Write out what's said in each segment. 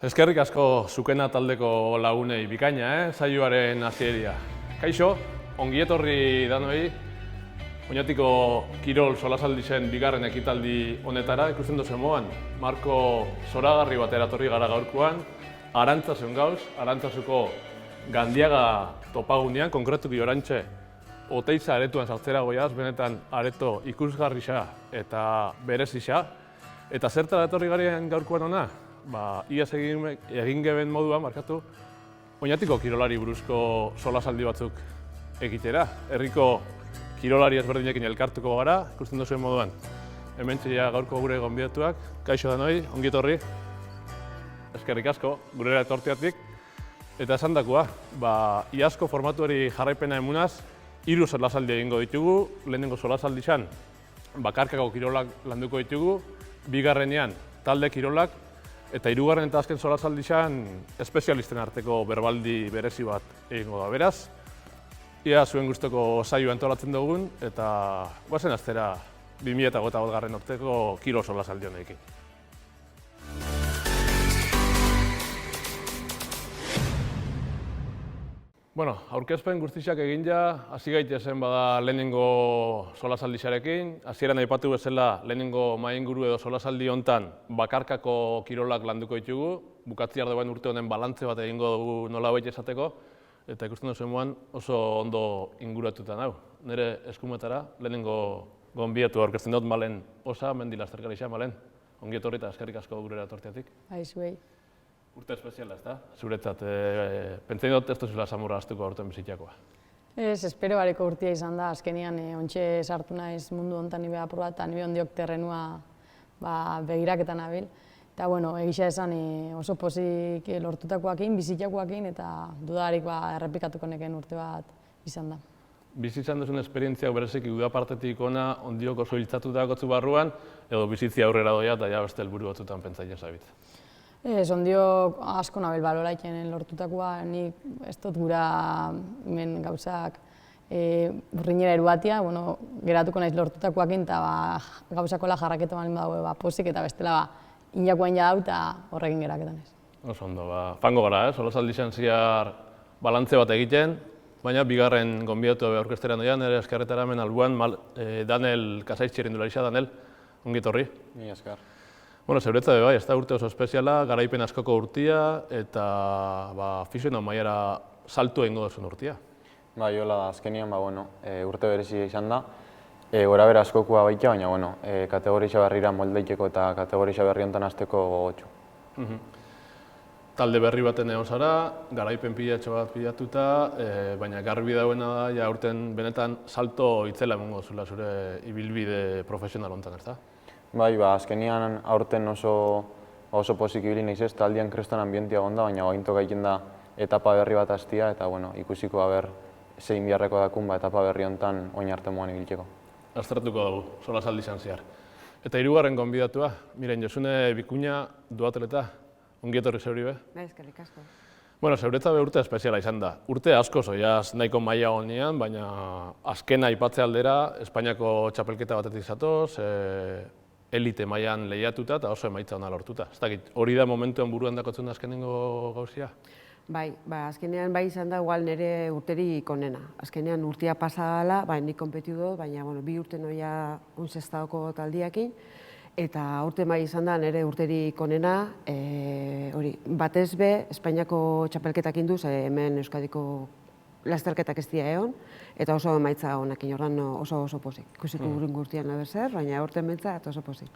Eskerrik asko Zukena taldeko lagunei bikaina, saioaren hasieria. Kaixo, ongi etorri danoi, Oñatiko Kirol solasaldizen bigarren ekitaldi honetara, ikusten duzen moan, marko zoragarri batera etorri gara gaurkoan, Arantzasun gauz, Arantzazuko Gandiaga topagunean, konkretuki orantxe, Oteiza aretuan sartzera goiaz, benetan areto ikusgarrisa eta berezisa. Eta zertara etorri garen gaurkoan hona? Iaz egin geben moduan, markatu, Oñatiko kirolari buruzko solasaldi batzuk egitera. Herriko kirolari ezberdinekin elkartuko gara, ikusten duzuen moduan. Hementxea gaurko gure gonbidatuak, kaixo danoi, ongi etorri. Eskerrik asko, gurera etortiatik. Eta esandakoa, iazko formatuari jarraipena emunaz, 3 solasaldi egingo ditugu, lehenengo solasaldi izan, bakarkako kirolak landuko ditugu, bigarrenean talde kirolak, eta hirugarren eta azken solasaldi izan, espezialisten arteko berbaldi berezi bat egingo da. Beraz, ia zuen guztoko saioa antolatzen dugun, eta guazen astera 2025 urteko kirol solasaldi honekin. Aurkezpen guztiak egin ja, hasi gaitezen bada lehenengo solasaldixarekin. Hasieran aipatu bezala lehenengo mahainguru edo solasaldi hontan bakarkako kirolak landuko ditugu. Bukatziar dagoen urte honen balantze bat egingo dugu nolabait esateko. Eta ikusten duzuen moan oso ondo inguratuta nau. Nire eskumetara lehenengo gonbidatu aurkezten dut Malen Osa, mendi lasterkarixa, Malen. Ongi etorri eta eskerrik asko gurera etortiatik. Zuei. Urte espeziala, ezta? Zuretzat, pentsatzen dut ez duzula samurra astuko aurten bizitzakoa. Ez, espero bareko urtia izan da, azkenian ontxe sartu naiz mundu hontan nire apur bat, eta nire ondiok terrenua begiraketan nabil. Eta, egisa esan oso pozik lortutakoakin, bizitzakoakin, eta dudarik errepikatuko neken urte bat izan da. Bizitzan duzun esperientzia bereziki uda partetik ona, ondiok oso hiltzatuta gotzu barruan, edo bizitzia aurrera doia eta ja beste helburu batzutan pentsatzen zabit. Ez, ondiok asko nabil baloraiken lortutakoa, nik ez dut gura hemen gauzak burrinera eruatia, geratuko naiz lortutakoakin eta gauzakola jarraketa malin badago pozik eta bestela inakoain ja dau eta horrekin geraketan ez. Oso ondo, fango gara, solasaldian ziar balantze bat egiten, baina bigarren gonbidatu aurkezteran doian, nire eskerretara hemen albuan, Daniel Kasaiz txirrindularixa, Daniel, ongi etorri. Ni esker. Zeuretza bai, ez da urte oso espeziala, garaipen askoko urtia, eta afizionu mailara saltu egingo duzun urtia. Hola da, azkenian, urte berezi izan da. Gora bera askokoa baita, baina, kategorisa berrira moldeiteko eta kategorisa berri honetan hasteko gogotxu. Talde berri baten egon zara, garaipen pilatxo bat pilatuta, baina garbi dauena da, ja urten benetan salto itzela emongo zula zure ibilbide profesional honetan, ez da? Azkenian aurten oso pozik ibili naiz ez, taldian kreston ambientia gonda, baina oaintok egiten da etapa berri bat hastia, eta ikusiko zein biharreko dakun etapa berri honetan oin arte moan ibiltzeko. Aztertuko dugu, solasaldi izan zehar. Eta hirugarren gonbidatua, Miren Josune Bikuña, duatleta, ongi etorri zeuri be? Eskerrik asko. Zeuretza be urte espeziala izan da. Urte asko zoiaz nahiko maila honean, baina azkena aipatze aldera, Espainiako txapelketa batetik zatoz, elite mailan lehiatuta eta oso emaitza ona lortuta. Ez dakit, hori da momentuan buruan dakotzen azkenengo gauzia? Azkenean izan da igual nire urterik onena. Azkenean urtea pasa dela, nik konpetiu dut, baina 2 urte noia onzestadoko taldiakin, eta urte izan da nire urterik onena, batez be, Espainiako txapelketak induz, hemen Euskadiko lasterketak ez dira egon, eta oso emaitza honekin, ordan oso pozik. Ikusiko urrengo urtean aber zer, baina aurten mentza eta oso pozik.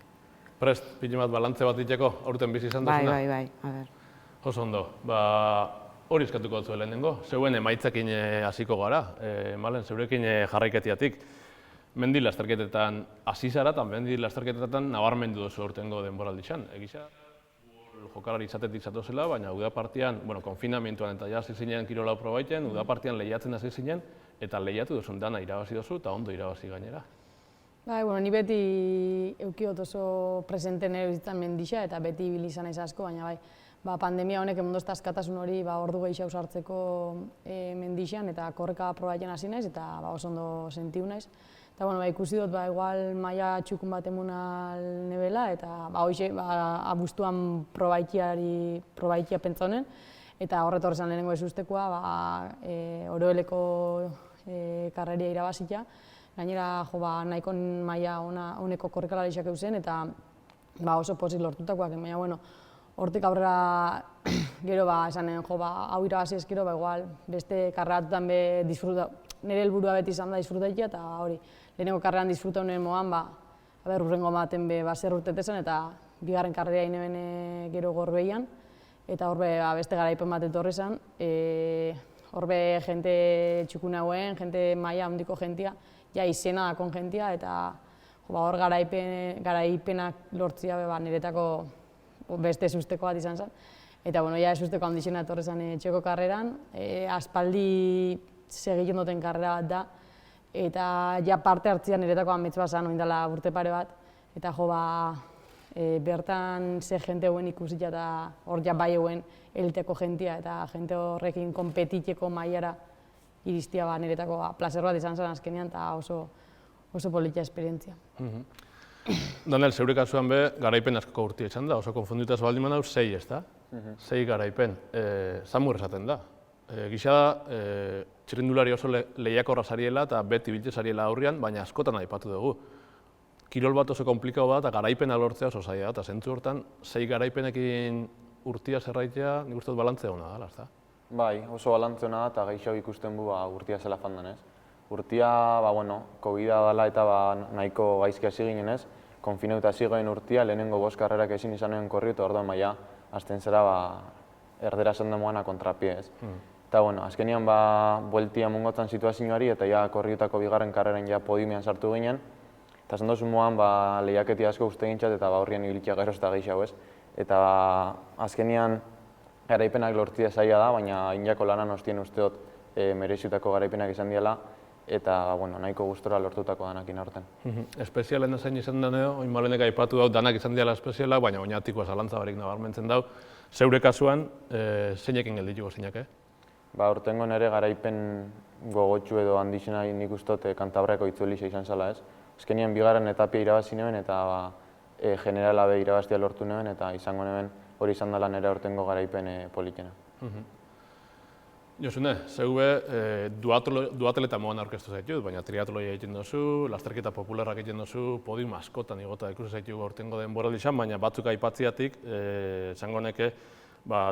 Prest, pili bat balantze bat diteko, aurten bizi izan duzuna? Bai, a ber. Oso ondo, hori eskatuko dut lehenengo, zeuen emaitzakin hasiko gara, Malen, zeurekin jarraiketiatik. Mendi lasterketetan hasi zara, eta mendi lasterketetan nabarmendu duzu aurtengo denboraldixan. Egisa, jokalari izatetik zatozela, baina uda partian, konfinamentuan eta hasi zinen kirola probaiten, uda partian lehiatzen hasi zinen, eta lehiatu duzun dana irabazi duzu eta ondo irabazi gainera. Ni beti eukiot oso presente nire bizitzan mendixa eta beti ibili izan naiz asko, baina pandemia honek emondoz askatasun hori ordu gehiago sartzeko mendixan eta korreka probatzen hasi naiz eta oso ondo sentiu naiz. Eta ikusi dut igual maila txukun bat emunal nebela eta hoxe abuztuan probaitia pentsonen eta horretor zen lehenengo ez ustekoa Oroeleko karreria irabazita. Gainera nahiko maila honeko korrikalariak eusen eta oso pozik lortutakoak, baina hortik aurrera gero esanen hau irabazi ezkero igual beste karreratutan nire helburua beti izan da disfrutaitea eta hori lehenengo karreran disfruta honen moan urrengo baten zer urtetezen eta bigarren karreria ineben gero gorbeian eta horbe beste garaipen bat etorri zen. Horbe jente txukunagoen, jente maila handiko jentia, izena dakon jentia eta hor garaipenak lortzia niretako beste ezusteko bat izan zen. Eta ezusteko handixena etorri zen txeko karreran, aspaldi segiten duten karrera bat da eta parte hartzia niretako amets bat zen, oindala urte pare bat eta bertan ze jente hauen ikusita eta hor bai hauen eliteko jentia eta jente horrekin konpetiteko mailara iristia niretako plazer bat izan zen azkenean eta oso politia esperientzia. Daniel, zeure kasuan garaipen askoko urtia izan da, oso konfunditaz baldin manau 6, ez da? 6 garaipen, zamur esaten da. Gisa da, txirrindulari oso lehiakorra zariela eta beti biltze zariela aurrian, baina askotan aipatu dugu. Kirol bat oso komplikau bat eta garaipena lortzea oso zaila da, eta zentzu hortan 6 garaipenekin urtia zerraitea nik uste dut balantzea hona da, ezta? Bai, oso balantzea hona da eta gehiago ikusten bu urtia zela fandan ez. Urtia, COVID-a dela eta nahiko gaizki hasi ginen ez, konfinauta hasi goen urtia, lehenengo 5 karrerak ezin izanen korri eta orduan maila hasten zera erdera esan demoana kontrapie ez. Eta azkenian bueltia mungotzen situazioari eta korriutako bigarren karreren podiumean sartu ginen. Eta esan dozun moan lehiaketi asko uste gintzat eta horrien ibilitia gero eta gehiago ez. Eta azkenian garaipenak lortzia zaila da, baina injako lanan ostien usteot merezitako garaipenak izan diela eta nahiko gustora lortutako danak inorten. Espezialen zain izan deneo, oin malenek aipatu dau danak izan diela espeziala, baina oinatikoa zalantza barik nabarmentzen dau. Zeure kasuan, zeinekin geldituko zeinak, Urtengo nire garaipen gogotsu edo handixena nik ustot Kantabriako Itzuelixa izan zela ez. Azkenean bigarren etapia irabazi nuen eta generala irabaztia lortu nuen eta izango nuen hori izan dela nire urtengo garaipen politena. Josune, zeube duatleta moan aurkeztu zaitut, baina triatloia egiten duzu, lasterketa popularrak egiten duzu, podium askotan igota ikusi zaitu urtengo denboraldi izan, baina batzuk aipatziatik, esango neke,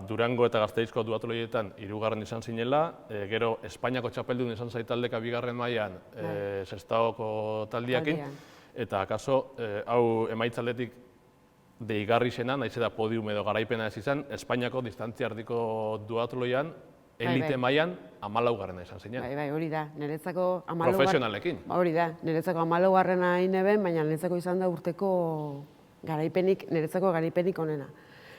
Durango eta Gazteizko duatloietan 3. izan zinela, gero Espainiako txapeldun izan zaitaldeka 2. mailan Sestaoko taldiakin, eta akaso hau emaitzaldetik deigarri zena, nahiz eta podium edo garaipena ez izan, Espainiako distantzia erdiko duatloian elite mailan 14. izan zinen. Bai, hori da, niretzako profesionalekin. Hori da, niretzako 14. ineben, baina niretzako izan da urteko niretzako garaipenik onena.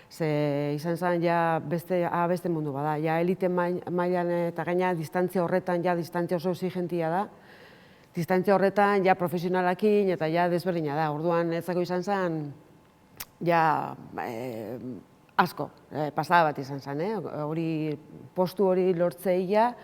Ze izan zen beste mundu bada, elite mailan eta gaina distantzia horretan distantzia oso exigentia da. Distantzia horretan profesionalakin eta desberdina da, orduan niretzako izan zen asko, pasada bat izan zen, hori postu hori lortzeia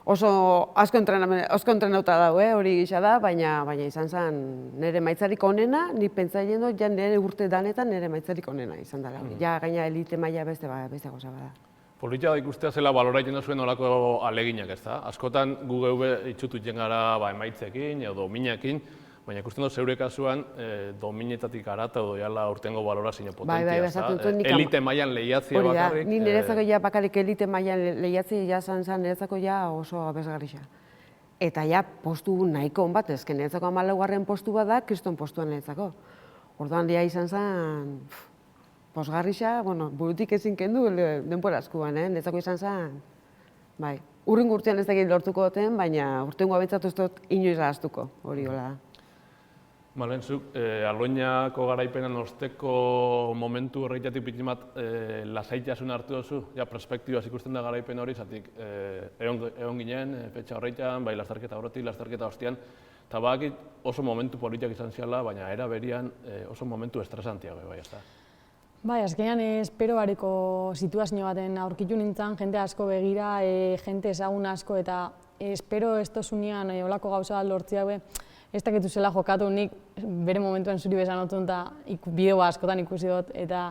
oso asko entrenauta dago, hori gisa da, baina izan zen nire maitzarik onena, nik pentsatzen dut, nire urte danetan nire maitzarik onena izan dela. Gaina elite maila beste goza bada. Politia da ikustea zela baloraiten zuen olako aleginak, ez da? Askotan gu geube itxutu gara emaitzekin edo dominakin, baina ikusten dut zeure kasuan dominetatik arata edo jala urtengo balorazio potentia, ez da? Elite mailan lehiatzea bakarrik. Ni niretzako bakarrik elite mailan lehiatzea zen niretzako oso abesgarria. Eta postu nahiko on bat, ezken niretzako 14. postu bat da, kriston postuan niretzako. Orduan izan zen posgarria, burutik ezin kendu denbora askuan, niretzako izan zen, bai. Urrengo urtean ez dakit lortuko duten, baina urtengo abentzatu ez dut inoiz ahaztuko, hori hola da. Zuk, Aloñako garaipenan osteko momentu horreitatik pitin bat lasaitasun hartu duzu, perspektibaz ikusten da garaipen hori, zatik egon ginen, fetxa horreitan, bai lasterketa horretik, lasterketa ostian, eta bakit oso momentu politiak izan ziala, baina era berian oso momentu estresantiago, bai, ez da? Bai, azkenean espero bariko situazio baten aurkitu nintzen, jende asko begira, jente ezagun asko, eta espero ez tozunean olako gauza bat lortzea be, ez dakitu zela jokatu, nik bere momentuan zuri bezan otun eta bideo askotan ikusi dut, eta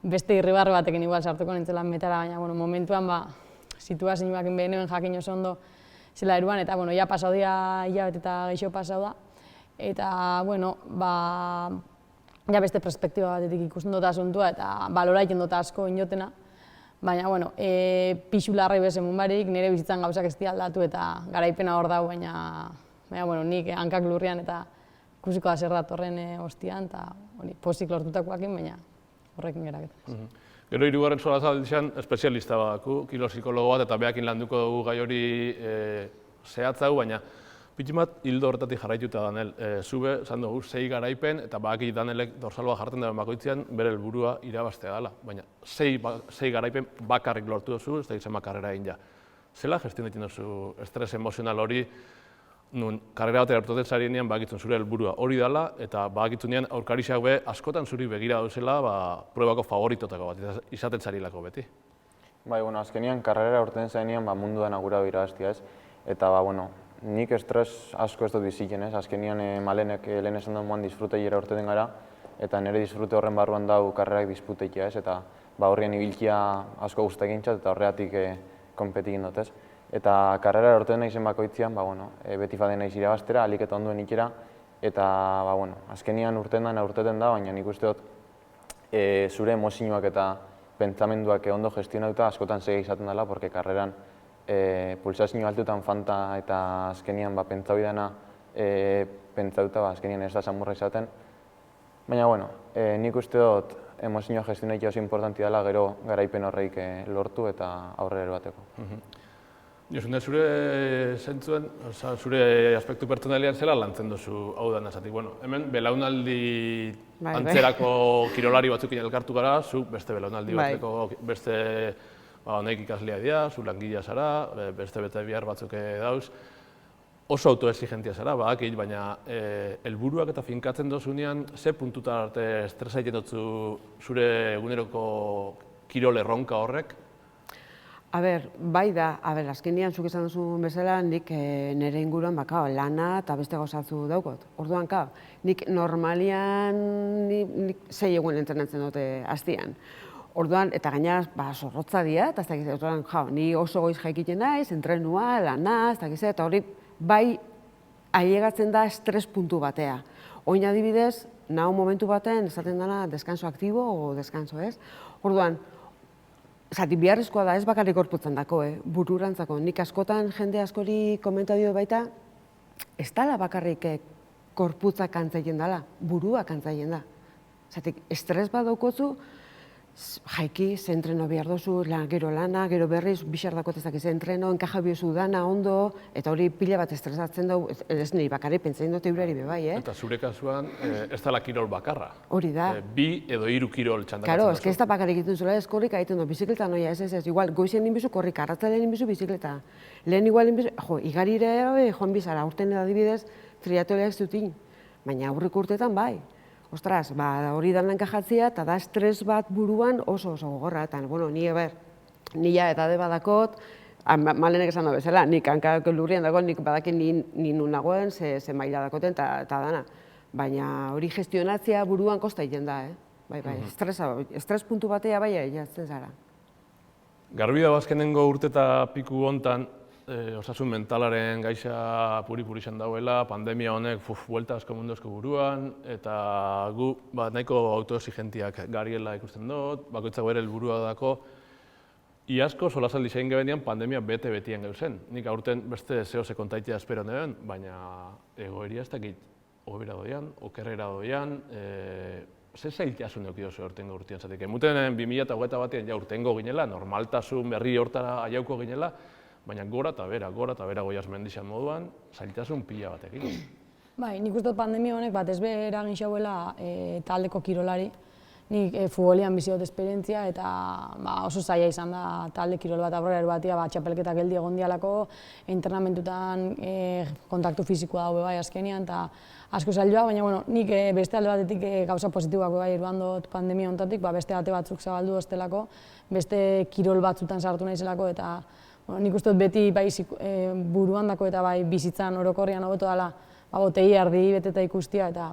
beste irribarre batekin igual sartuko nintzela metara, baina momentuan situazioak benuen jakin oso ondo zela eruan, eta ja pasau dira hilabete eta gehiago pasau da, eta ja beste perspektiba batetik ikusten dut asuntua eta baloraiten dut asko inotena, baina pixu larrai bezen barik, nire bizitzan gauzak ez dira aldatu eta garaipena hor dau, baina nik hankak lurrian eta ikusiko da zer datorren ostian, eta pozik lortutakoakin, baina horrekin geraketa. Gero hirugarren solasaldian espezialista badaku, kilo psikologo bat, eta behakin landuko dugu gai hori zehatzau, baina pitxin bat hildo horretatik jarraituta Danel. Zube, esan dugu, 6 garaipen, eta badaki Danelek dorsalba jartzen duen bakoitzean bere helburua irabaztea dela, baina 6 garaipen bakarrik lortu duzu, ez da izan karrera egin ja. Zela gestionatzen duzu estres emozional hori, nun karrera batera hartuten zarienean badakitzen zure helburua hori dela, eta badakitzunean aurkarixak be askotan zuri begira dauzela pruebako favoritotako bat, izaten zarilako beti. Bai, azkenean karrera urten zainean munduan agura irabaztia ez, eta nik estres asko ez dut biziken ez, azkenean Malenek lehen esan duen moan disfruteilera urteten gara, eta nire disfrute horren barruan dau karrerak disfruteikia ez, eta horrien ibilkia asko guztekin txat, eta horregatik konpetikin dut ez. Eta karrera urteten naizen bakoitzean, beti faden naiz irabaztera, alik eta onduen ikera, eta azkenean urteten da, baina nik uste dut zure emozioak eta pentsamenduak ondo gestionatuta askotan segi izaten dela, porque karreran pulsazio altutan fanta eta azkenean pentsau idana pentsauta, azkenean ez da samurra izaten. Baina, nik uste dut emozioa gestionatzea oso importanti dela, gero garaipen horreik lortu eta aurrera eroateko. Josune, zure zentzuen, zure aspektu pertsonalian zela lantzen duzu hau da nazatik. Hemen belaunaldi antzerako kirolari batzukin elkartu gara, zu beste belaunaldi batzeko beste honek ikaslea dira, zu langilea zara, beste bete bihar batzuk dauz. Oso autoexigentia zara, badakit, baina helburuak eta finkatzen dozunean, ze puntutan arte estresa egiten dutzu zure eguneroko kirol erronka horrek? Bai da, azkenean zuk esan duzu bezala, nik nire inguruan lana eta beste gauzatzu daukot. Orduan, nik normalian 6 egun entrenatzen dute hastian. Orduan, eta gainera zorrotza dira, eta ez dakiz, ni oso goiz jaikiten naiz, entrenua, lana, ez dakiz, eta hori bai ailegatzen da estres puntu batea. Oin adibidez, nahu momentu baten esaten dena deskanso aktibo o deskanso ez. Orduan, biharrezkoa da ez bakarrik gorputzen dako, bururantzako. Nik askotan jende askori komentario baita, ez dala bakarrik gorputzak antzaien dela, burua antzaien da. Estres bat daukotzu, jaiki, ze entreno behar dozu, gero lana, gero berriz, bixar dakot ez dakiz entreno, enkaja biozu dana, ondo, eta hori pila bat estresatzen dugu, ez niri bakarrik pentsatzen dute eurari bebai, Eta zure kasuan, ez dela kirol bakarra. Hori da. 2 edo 3 kirol txandakatzen duzu. Karo, ez da bakarrik egiten zula, ez korrik egiten du, bizikleta noia, ez, igual, goizien ninbizu korrik, arratzalean ninbizu bizikleta. Lehen igual ninbizu, igarire joan bizara, urten adibidez, triatoleak zutin, baina aurreko urtetan bai. Ostras, hori dan enkajatzea eta da estres bat buruan oso gogorra. Eta, nila eta de badakot, Malenek esan da bezala, nik hankak lurrian dago, nik badakin ni nun nagoen, ze maila dakoten eta dana. Baina hori gestionatzea buruan kosta egiten da, estres puntu batea bai egiten zara. Garbi dago azkenengo urte eta piku hontan, osasun mentalaren gaixa puri-puri izan dauela, pandemia honek buelta asko mundu asko buruan, eta gu nahiko autoexigentiak gariela ikusten dut, bakoitzak bere helburua dako. Iazko solasaldi zein gebenean pandemia bete-betien gauzen. Nik aurten beste zehose kontaitea espero neuen, baina egoeria ez dakit hobera doian, okerrera doian, ze zailtasun eukiozu urtengo urtean zatik. Emuten 2021 batean ja urtengo ginela, normaltasun berri hortara aiauko ginela, baina gora eta bera Goiaz Mendixan moduan, zailtasun pila batekin. Bai, nik uste dut pandemia honek batez be eragin xauela taldeko kirolari. nik futbolian bizi dut esperientzia eta oso zaila izan da talde kirol bat aurrera batia, txapelketak geldi egon dialako, internamentutan kontaktu fisikoa dago bai azkenean eta asko zailua, baina bueno, nik beste alde batetik gauza positiboak bai iruan dut pandemia honetatik, beste ate batzuk zabaldu ostelako, beste kirol batzutan sartu naizelako eta nik uste dut beti bai buruan dako eta bai bizitzan orokorrian hobeto dela botei erdi beteta ikustia eta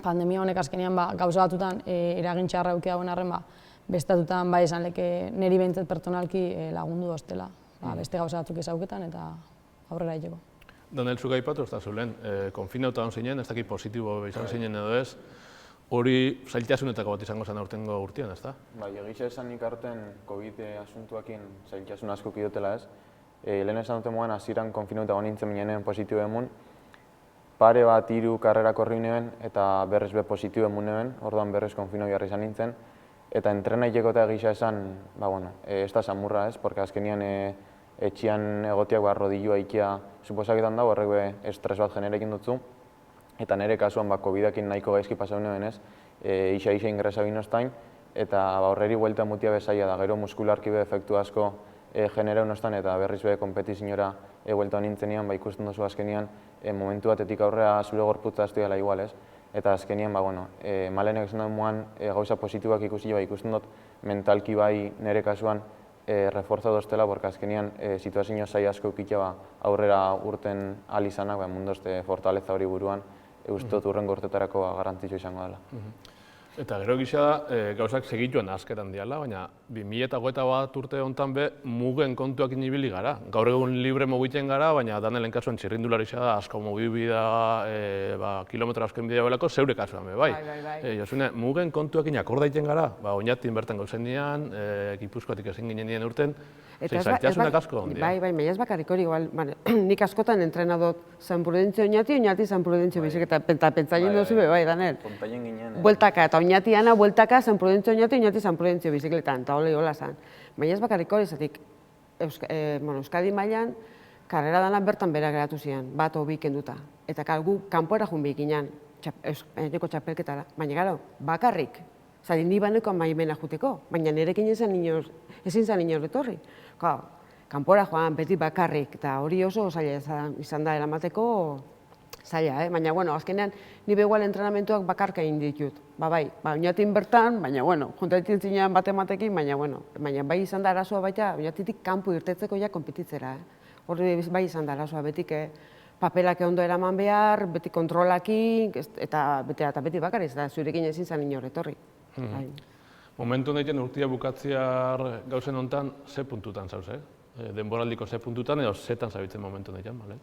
pandemia honek azkenean gauza batutan eragin txarra eduki dagoen arren bestatutan bai esan leke niri behintzat pertsonalki lagundu doztela beste gauza batzuk ezauketan eta aurrera egiteko. Daniel, zuk aipatu ez da zulen, konfinauta hon zinen, ez dakit positibo izan zinen edo ez, hori zailtasunetako bat izango zen aurtengo urtean, ez da? Bai, egitza esanik aurten COVID asuntuakin zailtasun asko kidotela ez. Lehen esan dute moan, hasieran konfinauta hon nintzen minenen positibo emun, pare bat 3 karrera korri nuen eta berrez be positibo emun nuen, orduan berrez konfinau jarri izan nintzen. Eta entrena ikeko eta egitza esan, ez da samurra ez, porque azkenian etxian egotiak rodilloa ikia suposaketan dago, horrek be estres bat generekin dutzu. Eta nire kasuan COVID-akin nahiko gaizki pasau nuen ez, isa ingresa binostain, eta horreri buelta mutia bezaia da, gero muskularki be efektu asko genereu nostan eta berriz be kompetiziora buelta nintzenian, ikusten duzu azkenian momentu batetik aurrera zure gorputza astu dela igual ez. Eta azkenian, malenek esan moan gauza positiboak ikusi ikusten dut mentalki bai nire kasuan reforza doztela, porque azkenian situazio zai asko eukitza aurrera urten alizanak, mundozte fortaleza hori buruan, ustot urrengo urtetarako garrantzitsua izango dela. Eta gero gisa da, gauzak segituen azkeran diala, baina 2021 urte honetan be mugen kontuak inibili gara. Gaur egun libre mugiten gara, baina Danielen kasuan txirrindularitza da, asko mugibida, kilometro askoen bidea belako, zeure kasuan be, bai. Josune, mugen kontuak akordaiten gara, oinatin bertan gauzen dian, Gipuzkoatik ezin ginen dien urten, zailtasunak asko ondia. Bai, baina ez bakarrik hori, nik askotan entrenadot San Prudentzio oinati, oinati San Prudentzio bizik, eta pentsaien duzu be, bai, Daniel. Kontaien ginen. Bueltaka, eta oinatiana, bueltaka, San Prudentzio oinati, oinati San Prudentzio bizikletan, eta hola zan. Baina ez bakarrik hori, zatik, Euskadi mailan, karrera dana bertan bera geratu zian, bat hobi kenduta. Eta gu kanpora jun behik ginen, eneko txapelketara, baina gara, bakarrik. Zari, ni baneko maimena juteko, baina nirekin ezin zan inor etorri. Kanpora joan, beti bakarrik, eta hori oso zaila izan da eramateko zaila, baina, azkenean, ni begual entrenamentuak bakarka egin ditut. Bai, oinatin bertan, baina, juntatzen zinean bat-ematekin, baina bai izan da arazoa baita, oinatitik kanpo irtetzeko ja konpetitzera. Horri bai izan da arazoa, betik papelak ondo eraman behar, beti kontrolakin, eta beti bakarriz, eta zurekin ezin zan inor etorri. Momentu honetan urtia bukatziar gauzen honetan, ze puntutan zauz, denboraldiko ze puntutan edo zetan zabitzen momentu honetan, bale?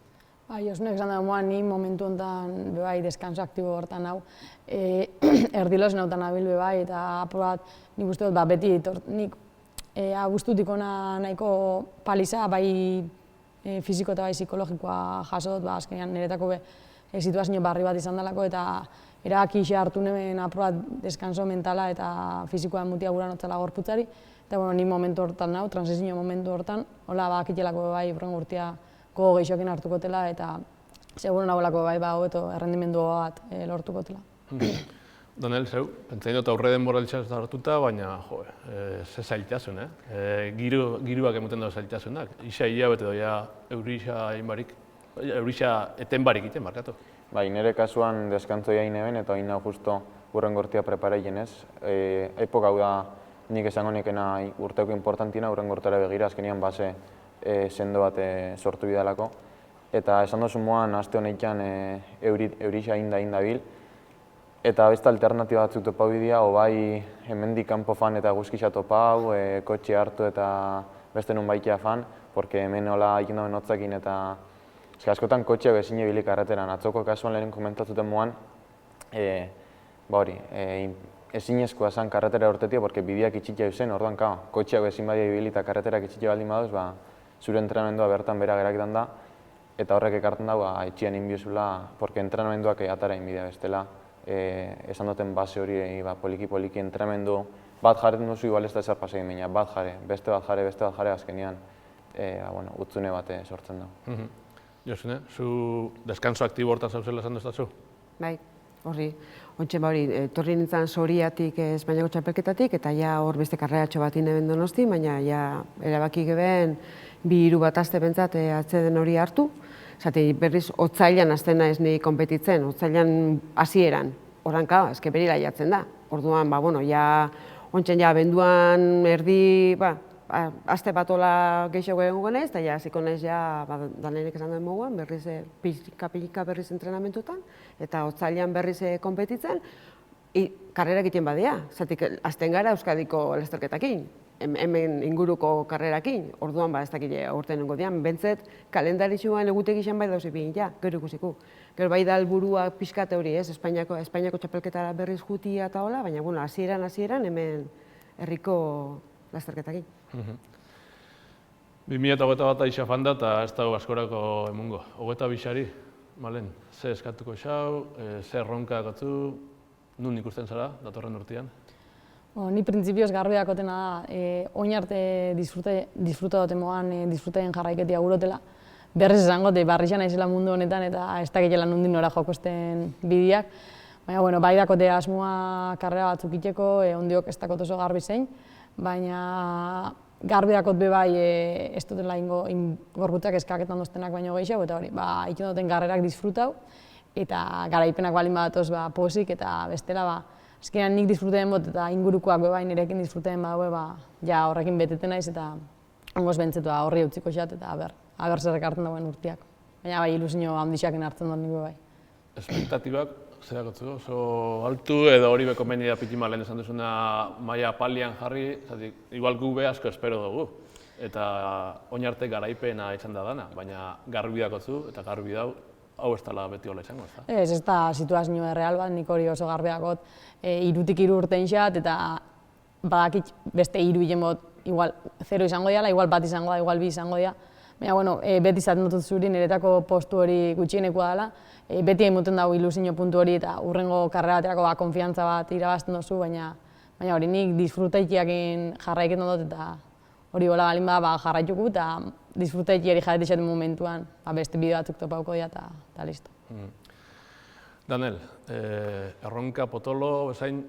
Josunek esan dago moan, ni momentu honetan bebai deskanso aktibo hortan hau, erdilozen honetan abil bebai, eta aprobat nik uste dut beti nik guztutik ona nahiko paliza, bai fiziko eta bai psikologikoa jaso dut, azkenean niretako situazio barri bat izan delako, eta erabaki hartu nuen aprobat deskanso mentala eta fizikoa mutia gura notzela gorputzari, eta ni momentu hortan nau, transizio momentu hortan, hola bakitelako bai urrengo urtea gogo gehixokin hartuko tela eta seguro nagoelako bai hobeto errendimendu bat lortuko tela. Daniel, zeu, pentsain dut aurre denboralitza hartuta, baina ze zailtasun, giruak emoten dago zailtasunak. Isa hilabete doia eurisa inbarik, eurisa eten barik iten, markatu. Bai, nire kasuan deskantzo jain eben eta hain justo urrengo urtea preparaien ez. Epoka hau da nik esango nekena urteko importantina, urrengo urtera begira, azkenean base sendo bat sortu bidalako. Eta esan duzu moan, aste honetan eurisa indabil. Eta beste alternatiba batzuk topau bidea, bai hemendik kanpo fan eta guzkisa topau, kotxe hartu eta beste nun baikia fan, porque hemen hola egin dauen hotzakin eta askotan kotxeak ezin ebilik karreteran. Atzoko kasuan lehen komentatzuten moan, ezinezkoa zen karretera urtetia, porque bideak itxitia zen, orduan kotxeak ezin badia ibili eta karreterak itxitia baldin baduz, zure entrenamendua bertan bera geraketan da, eta horrek ekartzen dago etxian inbiozula, porque entrenamenduak atara inbidea bestela. Esan duten base hori poliki-poliki entrenamendu bat jarretan duzu, igual ez da ezer pasegin baina bat jare, beste bat jare azkenean utzune bat sortzen dago. Josune, zu deskanso aktibo hortan zauzela esan duztazu? Bai, Horri, ontsen hori, etorri nintzen Soriatik Espainiako txapelketatik, eta ja hor beste karreratxo bat ineben Donosti, baina ja erabaki geben 2-3 bat aste bentsat atzeden hori hartu. Zati, berriz, otzailan azten naiz ni konpetitzen, otzailan hasieran, oranka, eske berila jatzen da. Orduan, bueno, ja, ontsen ja, benduan erdi, aste bat hola gehiago egongo naiz, eta ja, hasiko naiz ja, danenek esan den moguan, berriz pika berriz entrenamentutan, eta otzailan berriz konpetitzen, karrera egiten badia, zatik, azten gara Euskadiko lasterketakin, hemen inguruko karrerakin, orduan ez dakile aurten nengo dian, bentzet kalendaritxuan egutegi izan bai dauzi bihin, ja, gero ikusiko. Gero bai da helburua pixkate hori, Espainiako txapelketara berriz jutia eta hola, baina, bueno, hasieran hemen herriko lasterketakin. 2021 aixa fanda eta ez dago askorako emungo. 22ari, Malen, ze eskatuko xau, ze erronka gotzu, nun ikusten zara, datorren urtean? Ni printzipioz garbi dakotena da, oin arte disfruta dute moan, disfrutaien jarraiketia gurotela. Berriz esango, barrixan naizela mundu honetan eta ez dakitela nundin nora jokosten bidiak. Baina, bueno, bai dakote asmoa karrera batzuk iteko, ondiok ez dakot oso garbi zein, baina garbi dakot be bai ez dutela gorputzak eskaketan doztenak baino gehiago, eta hori, iten duten karrerak disfrutau, eta garaipenak balin badatoz posik, eta bestela, azkenean nik disfruten bot eta ingurukoak bebai nirekin disfruten badaue, ja horrekin beteten naiz eta ongoz bentzetu horri utziko xat eta aber zerrek hartzen dagoen urteak. Baina bai ilusio handixaken hartzen dut nik bebai. Espektatibak, zer dakotzu, oso altu edo hori beko meni da piti malen esan duzuna maila palian jarri, igual gu be asko espero dugu. Eta oin arte garaipena izan da dana, baina garbi dakotzu eta garbi dau, hau ez dela beti hola izango, ez da? Ez da situazio erreal bat, nik hori oso garbiakot 3 urtein xat, eta badakit beste 3 hilen bot, igual 0 izango dira, igual 1 izango da, igual 2 izango dira. Baina, bueno, beti izaten dut zuri niretako postu hori gutxienekoa dela, beti emoten dago ilusio puntu hori eta urrengo karrera baterako konfiantza bat irabazten duzu, baina hori nik disfrutaikiakin jarraiketan dut eta hori hola balin bada jarraituko eta disfrutaikiari jarret izaten momentuan beste bideo batzuk topauko dira eta listo. Daniel, erronka potolo bezain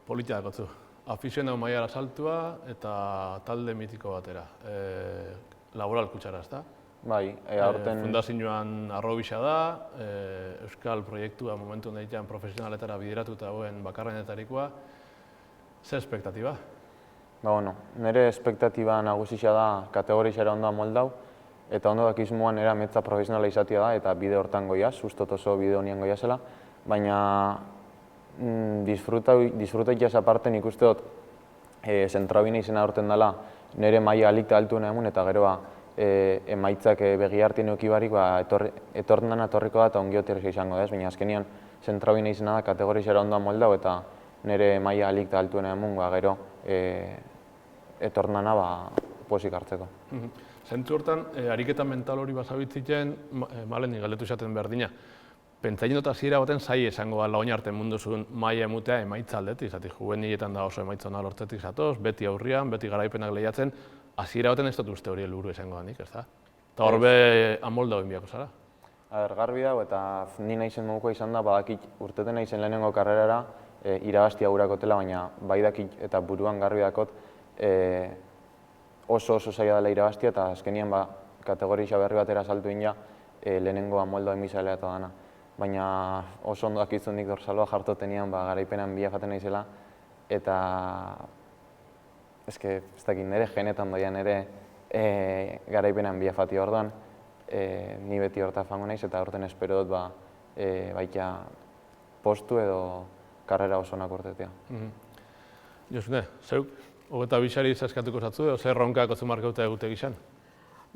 politia dakotzu. Afizionau mailara saltua eta talde mitiko batera. Laboral kutsara, ez da? Bai, aurten... Fundazioan arrobisa da, Euskal proiektua momentu honetan profesionaletara bideratuta dagoen bakarrenetarikoa. Ze espektatiba? Bueno, nire espektatiba nagusisa da kategorizara ondoa moldau, eta ondo dakizmuan era metza profesionala izatea da, eta bide hortan goiaz, ustot oso bide honien goiazela, baina disfrutaikiaz aparte nik uste dut zentrabina izena aurten dela nire maila alikta altuna emun, eta gero emaitzak begi hartien eukibarik etorren dena etorriko da eta ongioterreza izango da, baina azkenian zentrabina izena da kategorizara ondoa moldau eta nire maila alikta altuna emun, gero etorren dena posik hartzeko. Zentzu hortan, ariketa mental hori bazabitziten, Malen galdetu izaten berdina. Pentsatzen dut hasiera baten zai esango da oin arte mundu zuen maila emutea emaitza aldetik, zati juveniletan da oso emaitza ona lortzetik zatoz, beti aurrian, beti garaipenak lehiatzen, hasiera baten ez dut uste hori helburu esango danik, ez da? Eta hor be amolda hori biako zara? Garbi dago eta ni naizen modukoa izan da, badakit urteten naizen lehenengo karrerara irabaztia gurakotela, baina bai dakit eta buruan garbi dakot oso zaila dela irabaztia eta azkenian kategoria berri batera saltu ina lehenengo amolda emizalea eta dana. Baina oso ondo dakitzen nik dorsaloa jartotenian garaipenan bila jaten naizela eta ez dakit nire genetan doian nire garaipenan bila jatia orduan ni beti horta fango naiz eta horten espero dut baita postu edo karrera oso onak urtetea. Josune, zeuk, 22ari zaskatuko zatzu edo zer ronkak otzu markauta egute gizan?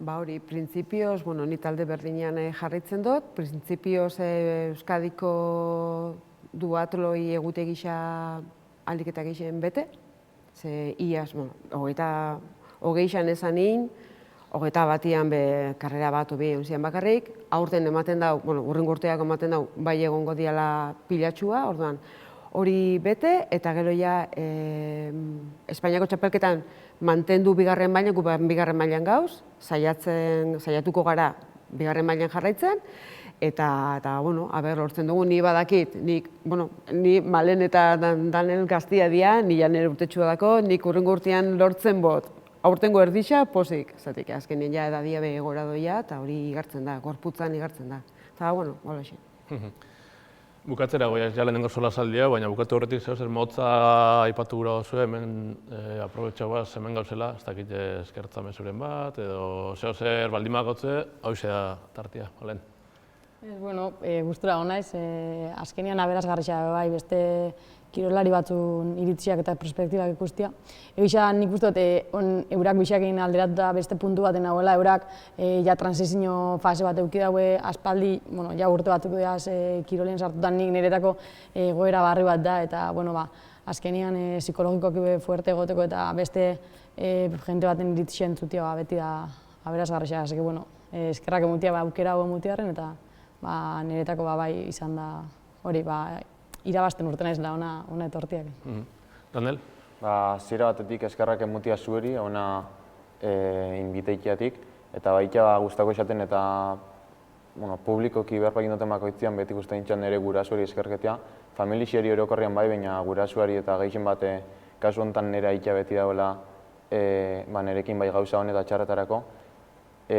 Hori, printzipioz, ni talde berdinean jarraitzen dut, printzipioz Euskadiko duatloi egute gisa aldiketa gixen bete, ze iaz, hogeixan esanin, 21 karrera bat obi egun bakarrik, aurten ematen dau, urrengo urteak ematen dau, bai egongo diala pilatxua, orduan, hori bete, eta gero ja Espainiako txapelketan mantendu bigarren mailan, gu bigarren mailan gauz, saiatuko gara bigarren mailan jarraitzen, eta bueno, lortzen dugu, ni badakit, ni Malen eta Danel gaztia dira, ni janere urtetxua dako, nik urrengo urtean lortzen bot, aurtengo erdixa, posik, zatik, azkenean ja edadia begora doia, eta hori igartzen da, gorputzan igartzen da. Eta, bueno, hola xe. Bukatzera goia, ja lehenengo solasaldia, baina bukatu horretik zer motza aipatu gura oso hemen aprobetxau bat hemen gauzela, ez dakit eskertza mezuren bat, edo zer baldin bagotze, hau da tartia, olen. Bueno, gustura hona ez, azkenean aberasgarria bai beste kirolari batzun iritziak eta perspektibak ikustia. Egisa nik uste dut eurak bixakin alderatuta beste puntu baten nagoela, eurak ja transizio fase bat eduki daue aspaldi, ja urte batzuk deaz kirolien sartutan nik niretako goera barri bat da, eta azkenean psikologikoki fuerte egoteko eta beste jente baten iritzien zutia beti da aberasgarria. Eskerrak emutia aukera hau emutiarren eta niretako bai izan da hori irabazten urte naiz da ona etortiak. Daniel? Zira batetik eskerrak emutia zueri, ona inbiteikiatik, eta baita guztako esaten eta publikoki berpa egin duten bakoitzian beti guzti nintzen nire gurasuari eskerketia. Familixeri orokorrian bai, baina gurasuari eta gehien bate kasu honetan nire aitea beti dagoela nirekin bai gauza honet txarretarako.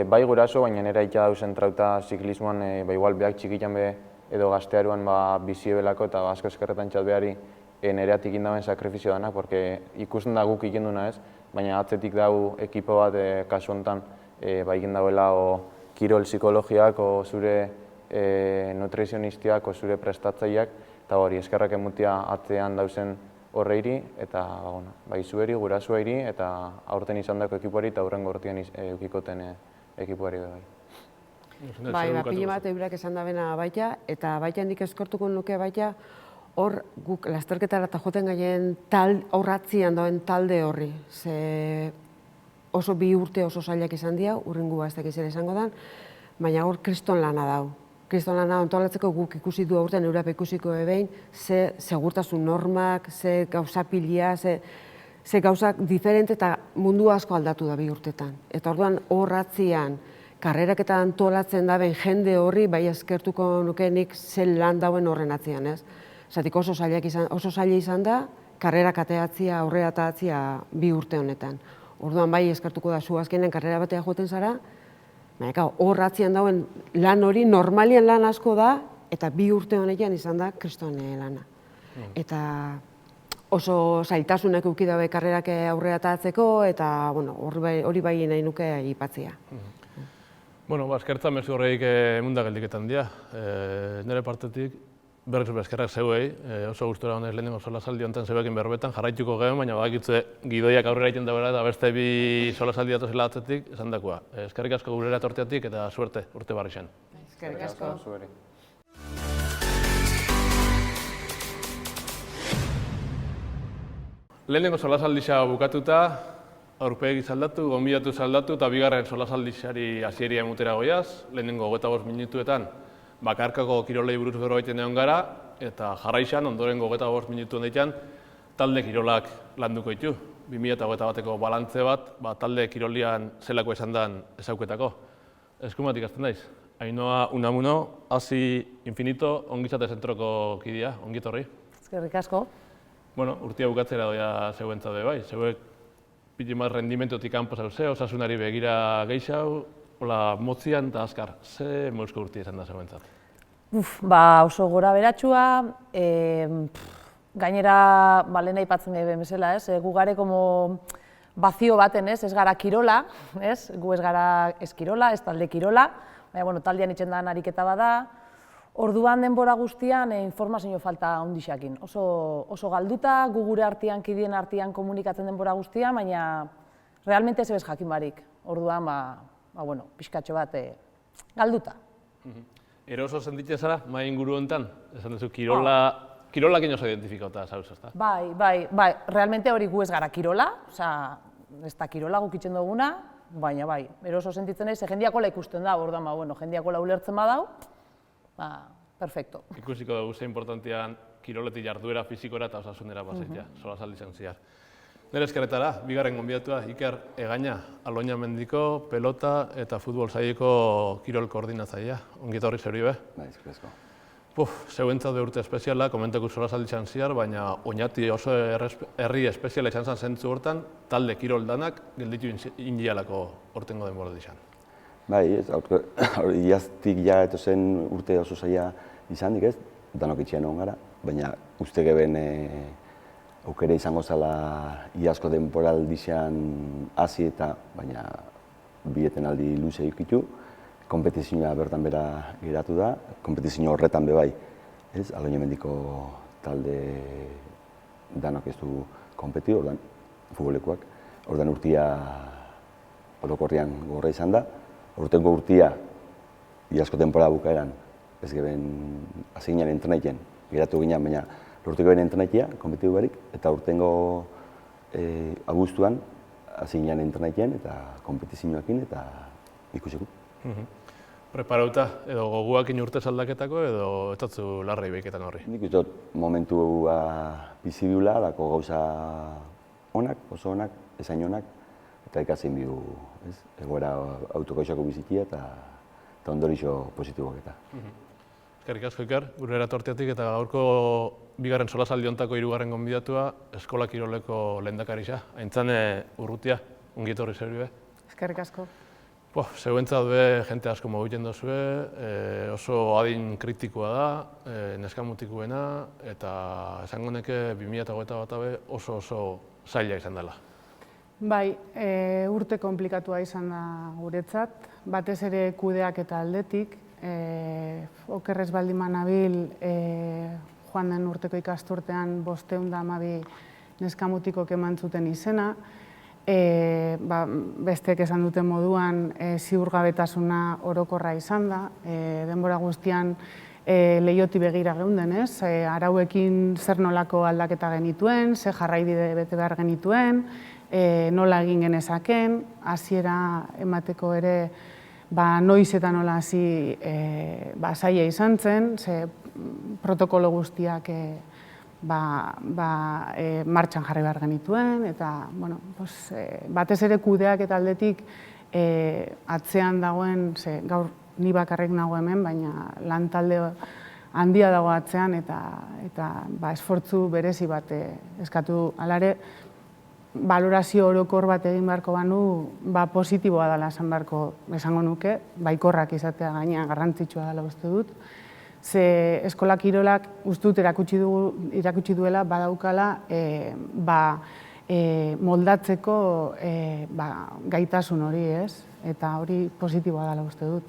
Bai guraso, baina nire aitea dauzen trauta ziklismoan igual behak txikitan be edo gaztearuan bizi ebelako eta asko eskerretan txatbeari nereatik indauen sakrifizio danak, porque ikusten da guk ikenduna ez, baina atzetik dau ekipo bat kasu honetan egin dauela kirol psikologiak, zure nutrizionistiak, zure prestatzaileak, eta hori eskerrak emutia atzean dauzen horreiri, eta bai zueri, gurasuairi, eta aurten izan dako ekipuari eta hurrengo urtean eukikoten ekipuari bai. Pile bat eurak esan da bena baita, eta baita nik eskortuko nuke baita, hor guk lasterketara eta joten gaien aurratzian dauen talde horri. Ze oso bi urte oso zailak izan dira, urrengua ez dakiz ere izango da, baina hor kriston lana dau. Kriston lana antolatzeko guk ikusi du aurten eurap ikusiko ebein, ze segurtasun normak, ze gauza pilia, ze gauzak diferente eta mundu asko aldatu da bi urtetan. Eta orduan horratzian, karrerak eta antolatzen daben jende horri, bai eskertuko nukenik zen lan dauen horren atzian, ez? Zatik oso zaila izan da, karrerak ateatzia, aurrera atatzia bi urte honetan. Orduan bai eskertuko da zu azkenean karrera batea joten zara, baina hor atzian dauen lan hori normalian lan asko da, eta bi urte honetan izan da kriston lana. Eta oso zailtasunak eduki dabe karrerak aurrera atatzeko, eta hori bai nahi nuke aipatzea. Eskertza mezu horreik emunda geldiketan dira. Nire partetik, berriz eskerrak zeuei, oso gustura honez lehenengo solasaldi honetan zeuekin berbetan, jarraituko gehen, baina badakitze gidoiak aurrera egiten da eta beste bi solasaldi datozela atzetik esan dakoa. Eskerrik asko gurera etorteatik eta suerte urte barri zen. Eskerrik asko. Lehenengo solasaldisa bukatuta, aurpegi zaldatu, gonbidatu zaldatu eta bigarren solasaldixari hasieria emutera goiaz. Lehenengo 25 minutuetan bakarkako kirolei buruz berbaiten egon gara eta jarraixan ondorengo 25 minutu honetan talde kirolak landuko ditu. 2021eko balantze bat talde kirolian zelako esan den ezauketako. Eskumatik hasten daiz. Ainhoa Unamuno, Hasi Infinito, ongizate zentroko kidea, ongi etorri. Eskerrik asko. Urtia bukatzera doia zeuentzade bai. Zeuek pili bat rendimentotik kanpo zauze, osasunari begira gehiago, hola motzian eta azkar, ze mouzko urtia izan da zeuentzat? Oso gora beratxua, gainera lehen aipatzen gehen bezala, gu gare bazio baten, ez gara kirola, gu ez gara ez kirola, ez talde kirola, baina taldean itxendan ariketa bada, orduan denbora guztian informazio falta handixakin. Oso galduta, gu gure artean, kideen artean komunikatzen denbora guztian, baina realmente ez ebez jakin barik. Orduan, pixkatxo bat galduta. Eroso sentitzen zara, mai inguru honetan? Esan duzu, kirolakin oso identifikauta zauz, ezta? Bai, realmente hori gu ez gara kirola, ez da kirola gukitzen duguna, baina bai, eroso sentitzen ez, jendiakola ikusten da, orduan, jendiakola ulertzen badau, perfecto. Ikusiko dugu ze importantian kiroletik jarduera fizikora eta osasunera pasaitea, solasaldi zen zehar. Nire eskerretara, bigarren gonbidatua Iker Egaña, Aloña Mendiko, pelota eta futbol saileko kirol koordinatzailea. Ongi etorri zeuri be? Bai, eskerrik asko. Zeuentzat urte espeziala, komenteko solasaldi izan ziar, baina Oñati oso herri espeziala izan zen zentzu hortan, talde kirol danak gelditu indialako hortengo denbora izan. Bai, iaztik ja zen urte oso zaila izanik ez, danok itxian egon gara, baina uste geben aukere izango zela iazko denboraldixan hasi eta, baina bieten aldi luze ikitu, kompetizioa bertan bera geratu da, kompetizio horretan bebai, ez, Aloña Mendiko talde danok ez du konpeti, ordan, futbolekuak, ordan urtia orokorrian gorra izan da, urtengo urtia iazko temporada bukaeran, ez geben hasi ginen entrenaiten, geratu ginen, baina lortu geben entrenaitia, konpetitu barik, eta urtengo abuztuan hasi ginen entrenaiten eta kompetizioakin eta ikusiko. Preparauta, edo goguakin urtez aldaketako edo etatzu larrei behiketan horri? Nik uste dut momentua bizi biula, dako gauza onak, oso onak, ezain onak, eta ikasin bihu, ez? Egoera autokoixako bizitia eta ondorixo positiboak eta. Eskerrik asko Iker, gure eratortiatik eta gaurko bigarren solasaldi hontako hirugarren gonbidatua eskola kiroleko lehendakarisa. Aintzane Urrutia, ongi etorri zeuri be? Eskerrik asko. Zeuentzat be jente asko mogiten dozue, oso adin kritikoa da, neskamutikuena, eta esango neke 2021 be oso zaila izan dela. Bai, urte komplikatua izan da guretzat, batez ere kudeak eta aldetik. Okerrez baldin manabil, joan den urteko ikasturtean 512 neskamutikok eman zuten izena. Besteek esan duten moduan ziurgabetasuna orokorra izan da, denbora guztian leioti begira geunden, ez? Arauekin zer nolako aldaketa genituen, ze jarraibide bete behar genituen, nola egin genezaken, hasiera emateko ere noiz eta nola hasi zaila izan zen, ze protokolo guztiak martxan jarri behar genituen, eta batez ere kudeak eta aldetik atzean dagoen, gaur ni bakarrik nago hemen, baina lan talde handia dago atzean eta esfortzu berezi bat eskatu alare, balorazio orokor bat egin beharko banu, positiboa dela esan beharko esango nuke, baikorrak izatea gainean garrantzitsua dela uste dut. Ze eskola kirolak uste dut erakutsi duela badaukala moldatzeko gaitasun hori, ez? Eta hori positiboa dela uste dut.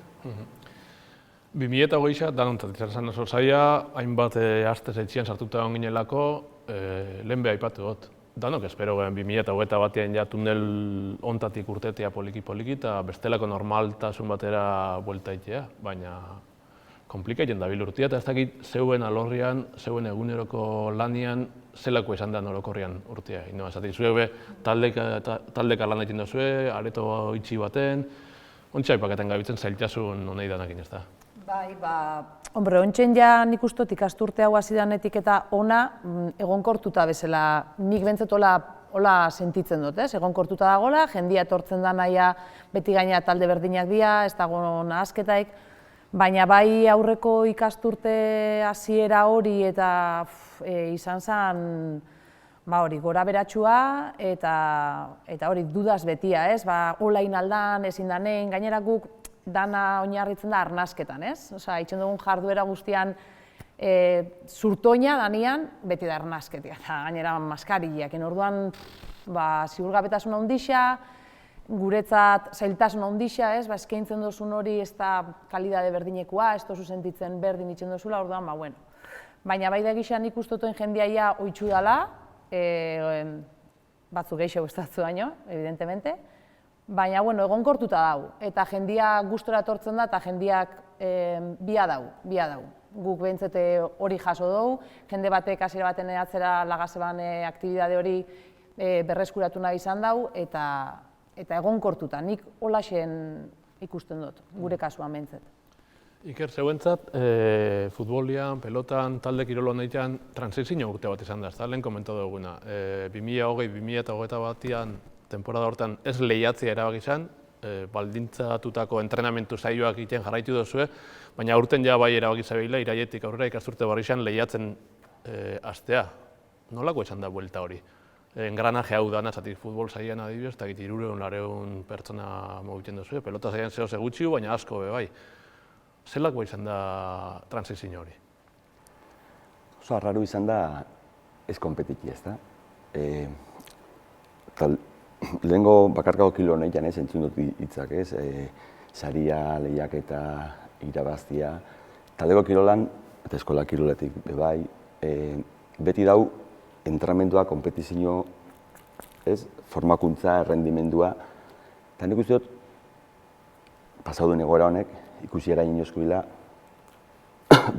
2008a, danontzat izan zen oso zaila, hainbat aste zaitzian sartuta egon ginelako, lehen beha aipatu dut. Danok espero gen 2008 batean ja tunel ontatik urtetea poliki-poliki eta bestelako normaltasun batera buelta itea, baina komplikaiten dabil urtea eta ez dakit zeuen alorrian, zeuen eguneroko lanian, zelako izan da orokorrian urtea. Esatik zuek be, taldeka lan egiten duzue, areto itxi baten, ontsa ipaketen gabitzen zailtasun honei danakin ez da. Bai, hombre, ontsen ja nik ustot ikasturte hau hasi danetik eta ona egonkortuta bezala, nik bentzet hola sentitzen dut, ez? Egonkortuta dagoela, jendia etortzen da naia beti gaina talde berdinak dira, ez dago nahasketaik, baina bai aurreko ikasturte hasiera hori eta izan zen gora beratxua eta hori dudaz betia, ez? Olain aldan, ezin danein, gainera guk dana oinarritzen da arnasketan, ez? Osa, itxen dugun jarduera guztian zurtoina danian, beti da arnasketia, eta gainera maskarillak. Orduan, ziurgabetasuna handixa, guretzat zailtasuna handixa, ez? Eskaintzen dozun hori ez da kalidade berdinekoa, ez dozu sentitzen berdin itxen dozula, orduan, bueno. Baina bai da gixan ikustotuen jendiaia oitxu dela, batzuk geixo gustatzu baino, evidentemente, baina, bueno, egonkortuta dago, eta jendia gustora etortzen da, eta jendiak bia dau. Guk behintzete hori jaso dugu, jende batek hasiera baten atzera lagaseban aktibidade hori berreskuratu nahi izan dugu, eta egonkortuta, nik holaxen ikusten dut, gure kasuan behintzet. Iker, zeuentzat, futbolian, pelotan, talde kirolo nahian, transizio urte bat izan da, ez da, lehen komentatu duguna. 2020-2021 temporada hortan ez lehiatzea erabaki izan, baldintzatutako entrenamentu saioak egiten jarraitu duzue, baina aurten ja bai erabaki zabeila, iraietik aurrera ikasturte barri izan lehiatzen hastea. Nolako izan da buelta hori? Engranaje hau dana, zatik futbol saian adibidez, eta 300-400 pertsona mugitzen duzue, pelota saian zehose gutxiu, baina asko be bai. Zelako izan da transizio hori? Oso arraru izan da ez konpetiti, ez da? Lehengo bakarkako kilo nahian ez, entzun dut hitzak ez, saria, lehiaketa, irabaztia. Taldeko kirolan, eta eskola kiroletik bai, beti dau entrenamendua, konpetizio, ez, formakuntza, errendimendua. Eta nik uste dut, pasaudun egoera honek, ikusi erain inoskubila,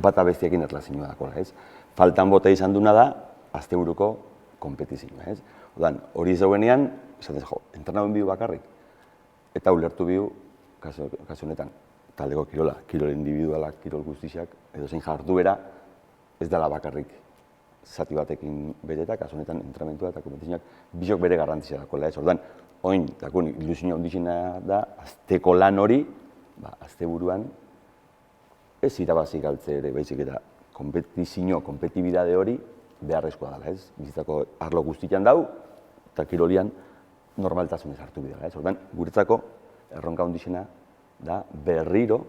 bata bestiakin erlazioa dakola, ez? Faltan bota izan duna da, asteburuko konpetizioa, ez? Odan, hori zeuenean, esaten jo, entrenamendu bihu bakarrik, eta ulertu bihu, kasu honetan, taldeko kirola, kirol individualak, kirol guztiak, edo zein jarduera, ez dela bakarrik zati batekin beteta, kasu honetan, entrenamentua eta konpetizioak bisok bere garrantzia dakoela, ez? Ordan, oin, dakun, ilusio ondixena da, azteko lan hori, asteburuan ez irabazi galtze ere, baizik eta konpetizio, konpetibidade hori beharrezkoa dela, ez? Bizitzako arlo guztian dau, eta kirolian normaltasunez hartu bidela, ez? Ordan, guretzako erronka ondixena da berriro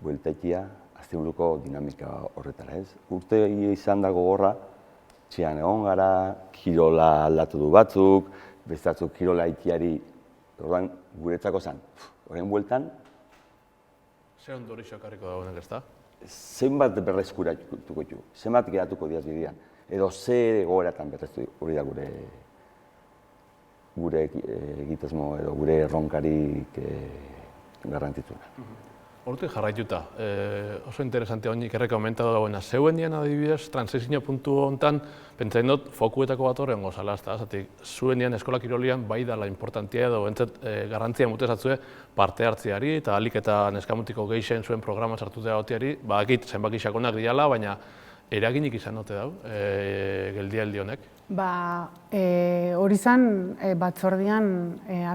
bueltaikia asteburuko dinamika horretara, ez? Urte izan da gogorra, txian egon gara, kirola aldatu du batzuk, bestatzuk kirola itiari, ordan, guretzako zen, horren bueltan, Zer ondorixo ekarriko dagoenak, ez da? zenbat berreskuratuko ditu, zenbat geratuko diaz bidean, edo zer egoeratan berreztu hori da gure egitasmo edo gure erronkarik garrantzitsuna. Hortik jarraituta, oso interesante honi ikerreka komentatu dagoena. Zeuen dian adibidez, transizio puntu honetan, pentsatzen dut, fokuetako bat horren gozala, zatik, zuen dian eskola kirolian bai dala importantia edo entzat garrantzia mutezatzue parte hartziari eta alik eta neskamutiko geixen zuen programa sartutea gotiari, badakit zenbaki sakonak diala, baina eraginik izan dute dau, geldialdi honek. Hori zen, batzordian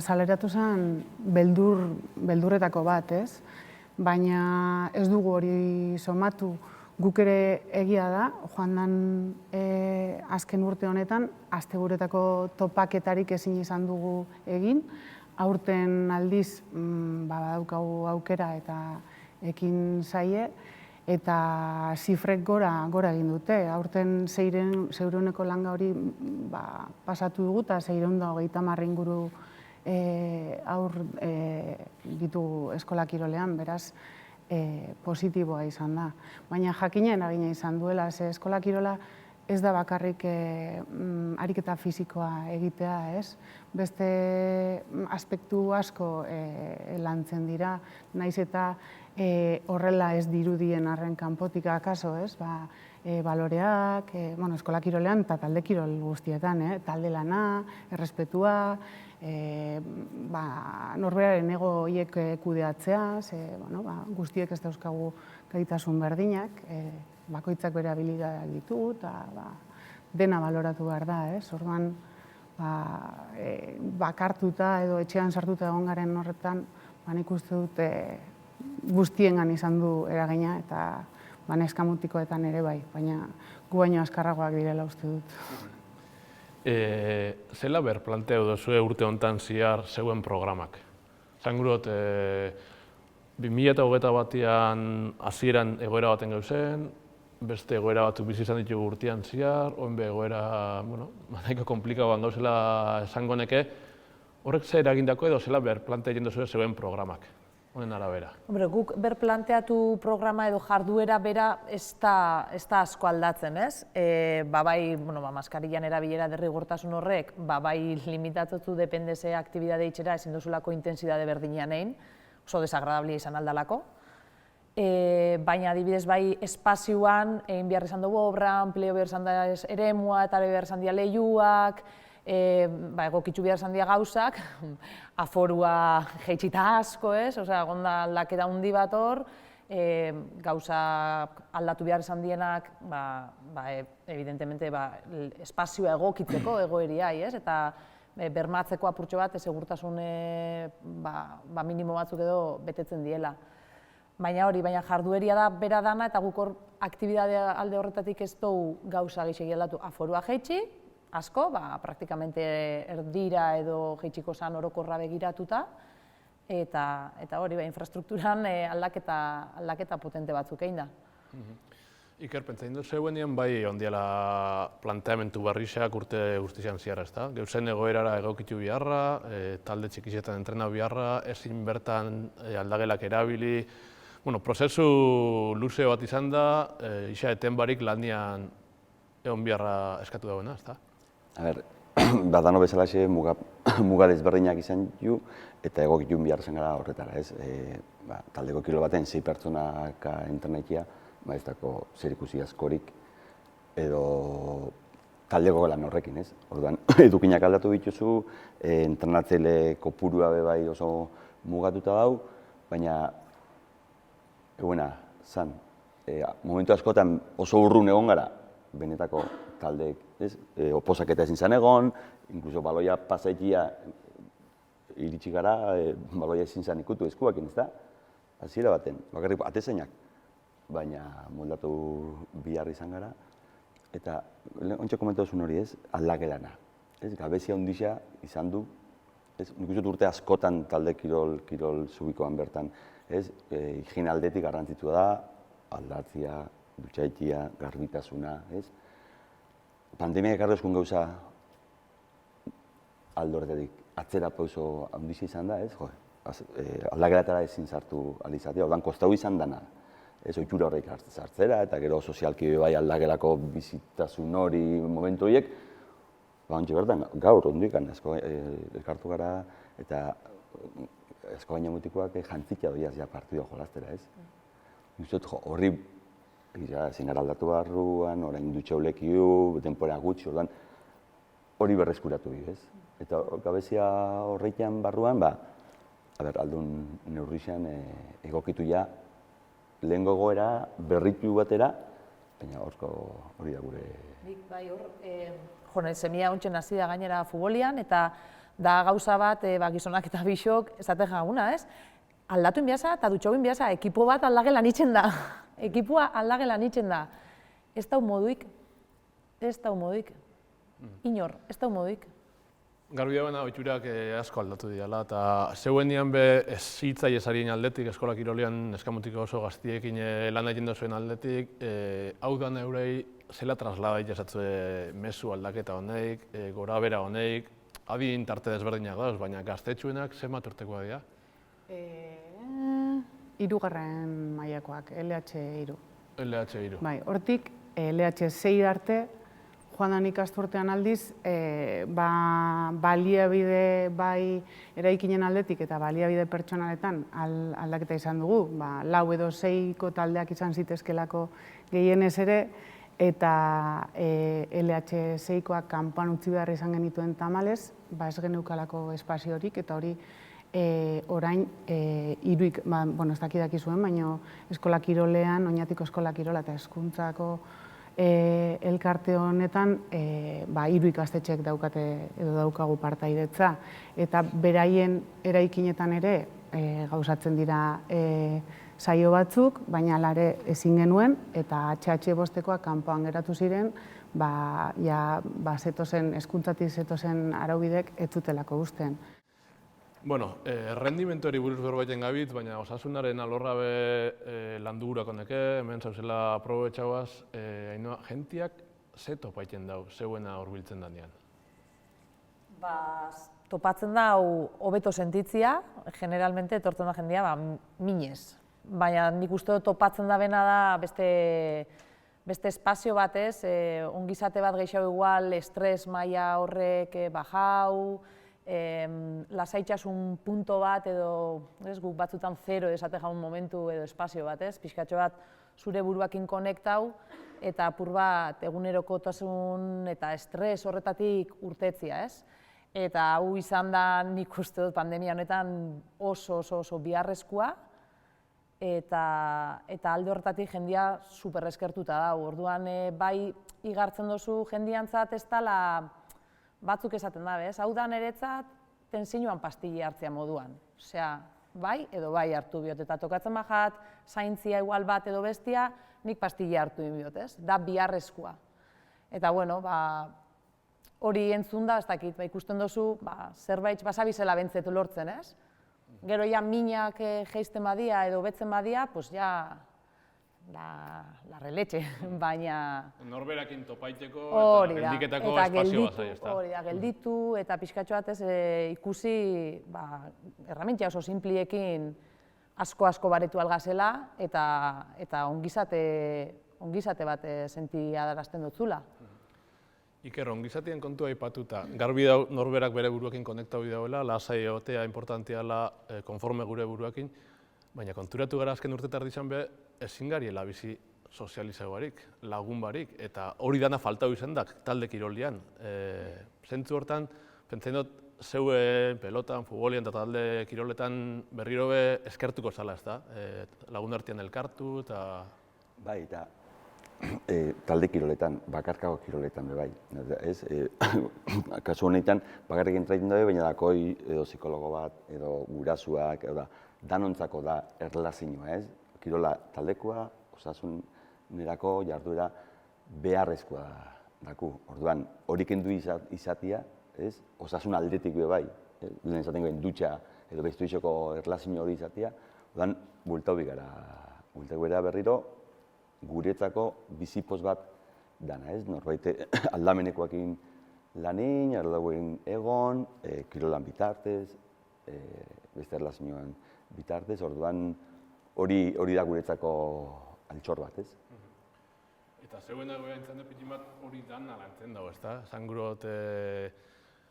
azaleratu zen beldurretako bat, ez? Baina ez dugu hori somatu. Guk ere egia da, joan den azken urte honetan, asteburuetako topaketarik ezin izan dugu egin. Aurten aldiz badaukagu aukera eta ekin zaie, eta zifrek gora egin dute. Aurten 600 langa hori pasatu dugu eta 630 inguru aur ditu eskola kirolean, beraz positiboa izan da. Baina jakinen eragina izan duela, ze eskola kirola ez da bakarrik ariketa fisikoa egitea, ez? Beste aspektu asko lantzen dira, naiz eta horrela ez dirudien arren kanpotik akaso, ez? Baloreak, eskola kirolean eta talde kirol guztietan, talde lana, errespetua, norberaren ego horiek kudeatzea, guztiek ez dauzkagu gaitasun berdinak, bakoitzak bere habilitateak ditu, eta dena baloratu behar da, orduan bakartuta edo etxean sartuta egon garen horretan, nik uste dut guztiengan izan du eragina, eta neskamutikoetan ere bai, baina gu baino azkarragoak direla uste dut. Zela berplanteatu duzue urte honetan zehar zeuen programak? Zangurot, 2021an hasieran egoera baten gauzen, beste egoera batzuk bizi izan ditugu urtean zehar, oenbe egoera, nahiko komplikatuan gauzela esango neke, horrek zer eragindako edo zela berplanteatu egin duzue zeuen programak, honen arabera? Hombre, guk berplanteatu programa edo jarduera bera ez da asko aldatzen, ez? Bai, maskarian erabilera derrigortasun horrek, bai limitatzen depende ze aktibidade itxera ezin duzulako intensidade berdinean egin, oso desagradablia izan aldalako. Baina adibidez bai espazioan egin behar izan dugu obra, amplio behar izan da eremua eta behar izan dira lehiuak, egokitzu behar izan dira gauzak, aforua jeitsita asko ez, osea, gonda aldaketa handi bat hor, gauza aldatu behar izan dienak, evidentemente, espazioa egokitzeko egoeriai, ez? Eta bermatzeko apurtxo bat, segurtasun minimo batzuk edo betetzen diela. Baina jardueria da bera dana, eta guk hor aktibidadea alde horretatik ez dugu gauza gehiago aldatu. Aforua jeitsi, asko, praktikamente erdira edo jeitsiko zan orokorra begiratuta, eta hori, infrastrukturan aldaketa potente batzuk egin da. Iker, pentsatzen dut zeuenean bai ondiala planteamentu barrixak urte guztian ziarra, ezta? Geuzen egoerara egokitu biharra, talde txikisetan entrenau biharra, ezin bertan aldagelak erabili. Prozesu luze bat izan da, isa eten barik landian egon biharra eskatu dagoena, ezta? A ber, badano bezalaxe muga desberdinak izan ju, eta egokitu behar zen gara horretara, ez? Taldeko kilo baten 6 pertsonak entrenetia, ez dako zer ikusi askorik, edo taldeko lan horrekin, ez? Orduan, edukinak aldatu dituzu, entrenatzaile kopurua bai oso mugatuta dau, baina eguena, zan, momentu askotan oso urrun egon gara, benetako taldeek, ez? Oposaketa ezin zan egon, inkluso baloia pasaitia iritsi gara, baloia ezin zan ikutu eskuakin, ez da? Hasiera baten, bakarrik atezainak, baina moldatu bihar izan gara, eta ontsa komentazun hori, ez? Aldagelana, ez? Gabezia ondisa izan du, ez? Nik uste urte askotan talde kirol zubikoan bertan, ez? Higiene aldetik garrantzitsua da, aldatzia, dutxaitia, garbitasuna, ez? Pandemia ekarri eskun gauza aldorretik atzera pauso handizia izan da, ez? Aldagelatara ezin sartu alizatea, ordan kostau izan dana. Ez ohitura horrek sartzera, eta gero sozialki bai aldagelako bizitasun hori momentu horiek, ontsi bertan, gaur ondikan elkartu gara, eta asko baina mutikoak jantzikia doiaz partidua jolaztera, ez? Nik horri ezin gara aldatu barruan, orain dutxaulekiu, denpora gutxi, ordan hori berreskuratu bi, ez? Eta gabezia horreitean barruan, aldun neurrixan egokitu ja, lehengo goera berritu batera, baina hori da gure... Bai, hor, semia ontsen hasi da gainera futbolian, eta da gauza bat, gizonak eta bisok, esate jaguna, ez? Aldatu inbiasa eta dutxau inbiasa, ekipo bat aldagelan itzen da. Ekipua aldagelan itzen da. Ez dau moduik, inor, ez dau moduik. Garbi dagoena ohiturak asko aldatu diala, eta zeuenean be ez hitzai ezarien aldetik, eskola kirolean eskamutiko oso gaztiekin lan egin duzuen aldetik, hau da neurei zela traslada jasatzue mezu aldaketa honeik, gora bera honeik, adin tarte desberdinak dauz, baina gaztetxuenak zenbat urtekoa dira? 3. mailakoak, LH3. LH3. Bai, hortik LH6 arte, joan da ikasturtean aldiz, baliabide bai eraikinen aldetik eta baliabide pertsonaletan aldaketa izan dugu. 4 edo 6ko taldeak izan zitezkelako gehienez ere, eta LH6koak kanpoan utzi behar izan genituen tamalez, ez geneukalako espaziorik, eta hori orain hiruik, ez dakidaki zuen, baina eskola kirolean, Oñatiko eskola kirola eta hezkuntzako elkarte honetan 3 ikastetxeek daukate edo daukagu partaidetza, eta beraien eraikinetan ere gauzatzen dira saio batzuk, baina alare ezin genuen, eta HH5koak kanpoan geratu ziren, hezkuntzatik zetozen araubidek ez zutelako uzten. Rendimentuari buruz berbaiten gabit, baina osasunaren alorra landu gurako neke, hemen zauzela aprobetxauaz, jentiak ze topaiten dau, zeuena horbiltzen danean? Topatzen dau hobeto sentitzia, generalmente etortzen da jendia minez. Baina nik uste topatzen da bena da beste espazio batez, ongizate bat gehiago igual, estres maila horrek bajau, lasaitasun punto bat edo guk batzutan 0 esate jaun momentu edo espazio bat, pixkatxo bat zure buruakin konektau eta apur bat egunerokotasun eta estres horretatik urtetzia, Eta hau izan da nik uste dut pandemia honetan oso biharrezkoa, eta alde horretatik jendia super eskertuta dago. Orduan, bai igartzen dozu jendiantzat ez dela batzuk esaten da, bez? Hau da niretzat tensioan pastilla hartzea moduan. Osea, bai edo bai hartu biot, eta tokatzen bajat, zaintzia igual bat edo bestia, nik pastilla hartu biot, ez? Da biharrezkoa. Eta, bueno, hori entzun da, ez dakit, ikusten dozu, zerbait basabizela bentzetu lortzen, ez? Gero ja minak geizten badia edo betzen badia, pues ja la reletxe, baina... Norberakin topaiteko eta geldiketako espazio bat zai, ezta? Hori da, gelditu eta pixkatxo batez ikusi erramentia oso simpliekin asko baretu algazela eta ongizate bat senti adarazten dutzula. Iker, ongizatien kontua aipatuta, garbi dau norberak bere buruakin konektau dauela, lasai egotea importantiala konforme gure buruakin, baina konturatu gara azken urtetar dizan be, ezin gariela bizi sozializagoarik, lagun barik, eta hori dana faltau izan da talde kirolian. Zentzu hortan, pentsen dut, zeuen pelotan, futbolian eta talde kiroletan berriro be eskertuko zala, ez da? Lagun artean elkartu eta... Bai, eta talde kiroletan, bakarkako kiroletan be bai. Ez, kasu honetan, bakarrik entraiten dabe, baina dakoi edo psikologo bat, edo gurasuak, edo danontzako da erlazioa, ez? Kirola taldekoa, osasunerako jarduera beharrezkoa daku. Orduan, hori kendu izatia, ez? Osasun aldetik be bai. Lehen esaten goen dutxa edo bestuizoko erlazio hori izatia, orduan, bultau bigara. Bultau bera berriro, guretzako bizipoz bat dana, ez? Norbait aldamenekoakin lanin, ardauen egon, kirolan bitartez, beste erlazioan bitartez, orduan hori da guretzako altxor bat, ez? Eta zeuen dagoea entzande pitin bat hori dan alantzen dago, ez da? Zangurot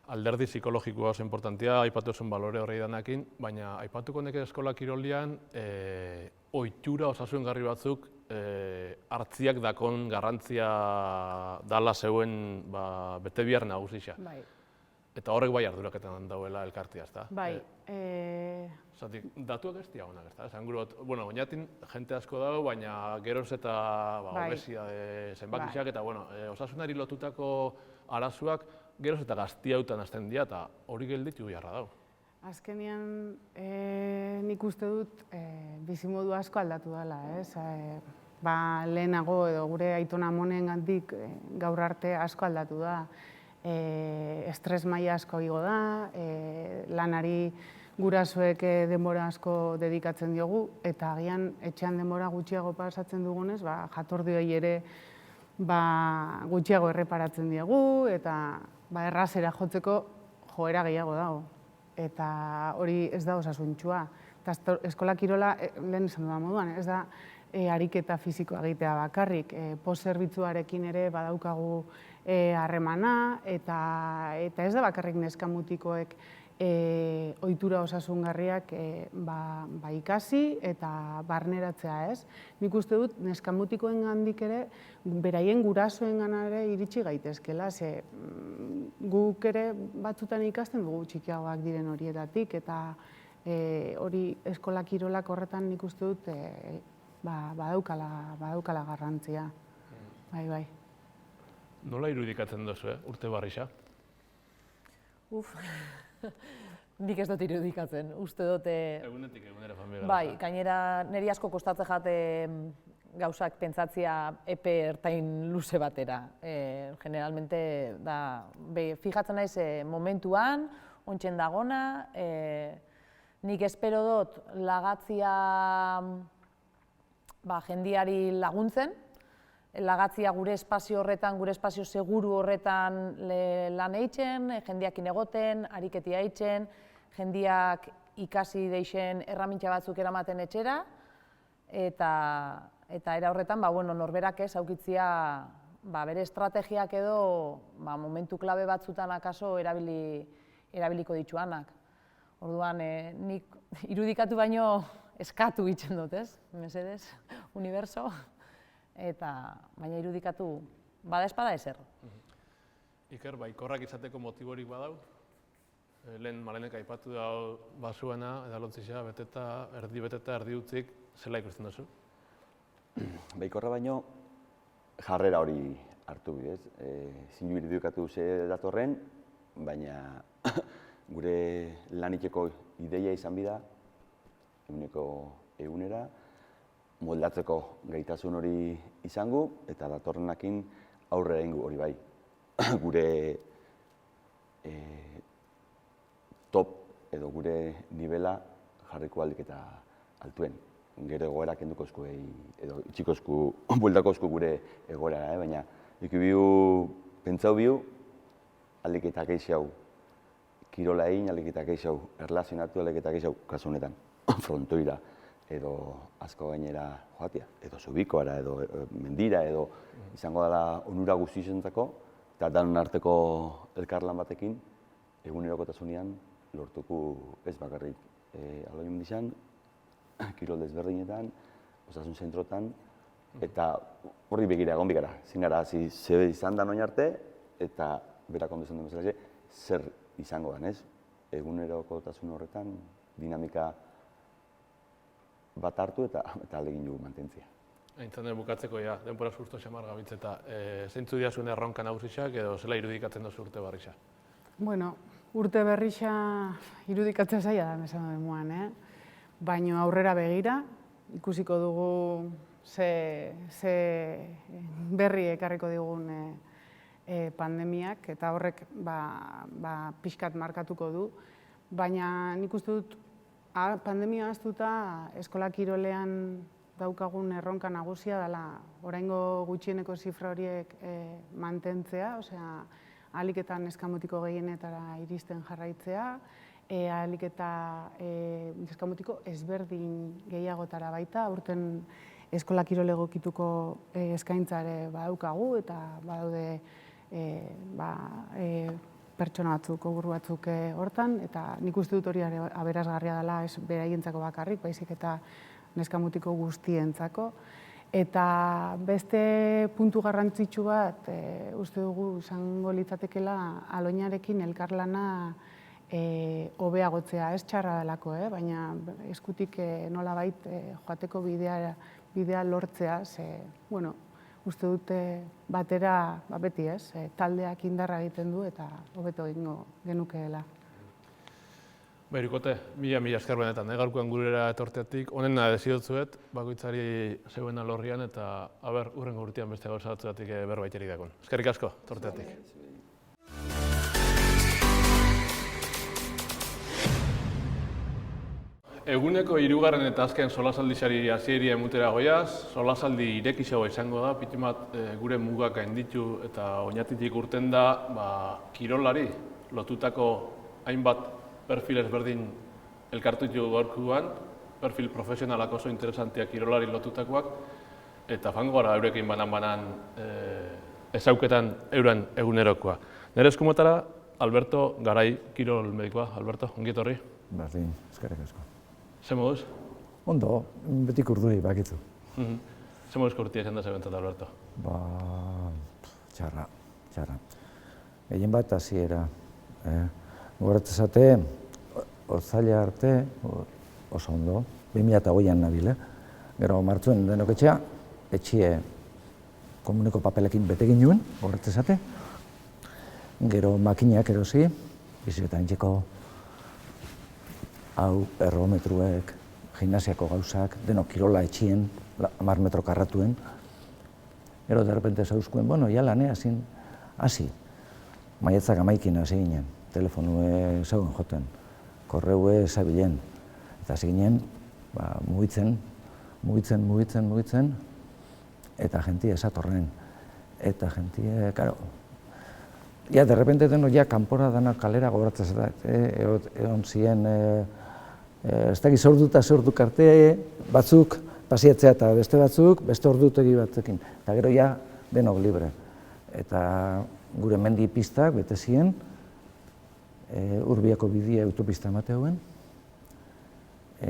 alderdi psikologikoa oso importantia, aipatu zen balore horrei danakin, baina aipatuko neke eskola kirolian ohitura osasungarri batzuk hartziak dakon garrantzia dala zeuen bete bihar nagusisa. Bai. Eta horrek bai arduraketan dauela elkartia, ez da? Bai. Zatik, datuak ez dira honak, ez da? Zangurot, bueno, oinatin jente asko dago, baina geroz eta obesia zenbakizak eta, bueno, osasunari lotutako arazoak geroz eta gaztiautan hasten dira eta hori gelditu beharra dago. Azkenean nik uste dut bizimodu asko aldatu dela, ez? Lehenago edo gure aitona amonengandik gaur arte asko aldatu da. Estres maila asko igo da, lanari gurasoek denbora asko dedikatzen diogu, eta agian etxean denbora gutxiago pasatzen dugunez, jatordioi ere gutxiago erreparatzen diegu, eta errazera jotzeko joera gehiago dago. Eta hori ez da osasuntxua. Eta eskola kirola, lehen esan dudan moduan, ez da ariketa fisikoa egitea bakarrik. Post-zerbitzuarekin ere badaukagu harremana, eta ez da bakarrik neskamutikoek ohitura osasungarriak ikasi eta barneratzea, ez? Nik uste dut neskamutikoengandik ere beraien gurasoengana ere iritsi gaitezkela, ze guk ere batzutan ikasten dugu txikiagoak diren horietatik, eta hori eskola kirolak horretan nik uste dut badaukala garrantzia. Bai. Nola irudikatzen duzu, urte barrisa? Nik ez dut irudikatzen, uste dut... Egunetik egunera familia. Bai, gainera niri asko kostatzen jate gauzak pentsatzia epe ertain luze batera. Generalmente, fijatzen naiz momentuan, ontsen dagona, nik espero dut lagatzia jendiari laguntzen, lagatzia gure espazio horretan, gure espazio seguru horretan lan eitzen, jendiakin egoten, ariketia eitzen, jendiak ikasi deixen erramintza batzuk eramaten etxera, eta era horretan, norberak ez aukitzia bere estrategiak edo momentu klabe batzutan akaso erabiliko dituanak. Orduan, nik irudikatu baino eskatu egiten dut, ez? Mesedez, uniberso. Baina irudikatu bada espada ezer. Iker, baikorrak izateko motiborik badau? Lehen Malenek aipatu dago basuena, edalontzisa, erdi beteta, erdi utzik, zela ikusten duzu? Baikorra baino jarrera hori hartu bidez. Zinu irudikatu ze datorren, baina gure laniteko ideia izan bida, eguneko egunera, moldatzeko gaitasun hori izango eta datorrenakin aurrera egingo hori bai. Gure top edo gure nivela jarriko ahalik eta altuen. Gero egoera kenduko eskuei, edo itxiko esku, bueltako esku gure egoera, baina ikibiu, pentsau biu, ahalik eta gehiago kirola egin, ahalik eta gehiago erlazionatu, ahalik eta gehiago kasu honetan frontoira edo asko gainera joatia, edo zubikoara, edo mendira, edo izango dela onura guztizentzako, eta danon arteko elkarlan batekin, egunerokotasunean lortuko ez bakarrik aloin mendizan, kirol desberdinetan, osasun zentrotan, eta horri begira egon bigara. Zin gara, ze izan da noin arte, eta berak ondo izan duen bezala, zer izango da, ez? Egunerokotasun horretan dinamika bat hartu eta alegin dugu mantentzia. Aintzan bukatzeko, denbora justo xamar gabitz eta zeintzu diazuen erronka nagusixak edo zela irudikatzen duzu urte berrixa? Bueno, urte berrixa irudikatzea zaila da, esan demuan, baina aurrera begira, ikusiko dugu ze berri ekarriko digun pandemiak, eta horrek pixkat markatuko du. Baina nik uste dut, pandemia ahaztuta eskola kirolean daukagun erronka nagusia dela oraingo gutxieneko zifra horiek mantentzea, osea, ahalik eta neskamotiko gehienetara iristen jarraitzea, ahalik eta neskamotiko ezberdin gehiagotara baita, aurten eskola kirol egokituko eskaintza ere badaukagu eta badaude pertsona batzuk, oburu batzuk hortan, eta nik uste dut hori aberasgarria dela ez beraientzako bakarrik, baizik eta neskamutiko guztientzako. Eta beste puntu garrantzitsu bat, uste dugu izango litzatekeela aloinarekin elkarlana hobeagotzea, ez txarra delako, baina eskutik nolabait joateko bidea lortzea, uste dute batera, beti ez, taldeak indarra egiten du eta hobeto egingo genukeela. Irukote, mila esker benetan, gaurkoan gurera etorteatik, honena desiotzuet, bakoitzari zeuen alorrian eta urrengo urtean beste gauza batzuetik berbaiterik dakon. Eskerrik asko, etorteatik. Eguneko 3. eta azken solasaldixari hasieri emutera goiaz, solasaldi irekixagoa izango da, pitin bat gure mugak gainditu eta oinatitik urten da kirolari lotutako hainbat perfil ezberdin elkartu ditu gaurkoan, perfil profesionalak oso interesantiak kirolari lotutakoak, eta fango gara eurekin banan-banan ezauketan euren egunerokoa. Nire eskumotara, Alberto Garai kirol medikoa. Alberto, ongi etorri. Bardin, eskerrik asko. Ze moduz? Ondo, betik urduri bakitzu. Ze moduzko urtia izan da zebentzat, Alberto? Txarra. Gehien bat hasiera. Goratzezate, otzaila arte oso ondo, 2008an nabil, gero martzuen denok etxie komuneko papelekin betegin nuen, goratzezate. Gero makinak erosi, biziketan txeko hau ergometruek, gimnasiako gauzak, denok kirola etxien, 10 metro karratuen. Gero derrepente zauzkuen, ja lanea hasi. Maietzak 11 hasi ginen, telefonue zegoen joten, korreue zabilen. Eta hasi ginen, mugitzen, eta jentie esatorren. Eta jentie, karo, derrepente deno kanpora dana kalera gobratzez da, egon ziren, ez dakiz orduk arte, batzuk pasiatzea eta beste batzuk, beste ordutegi batzekin. Eta gero denok libre. Eta gure mendi pistak bete ziren, Urbiako bidea autopista emateuen,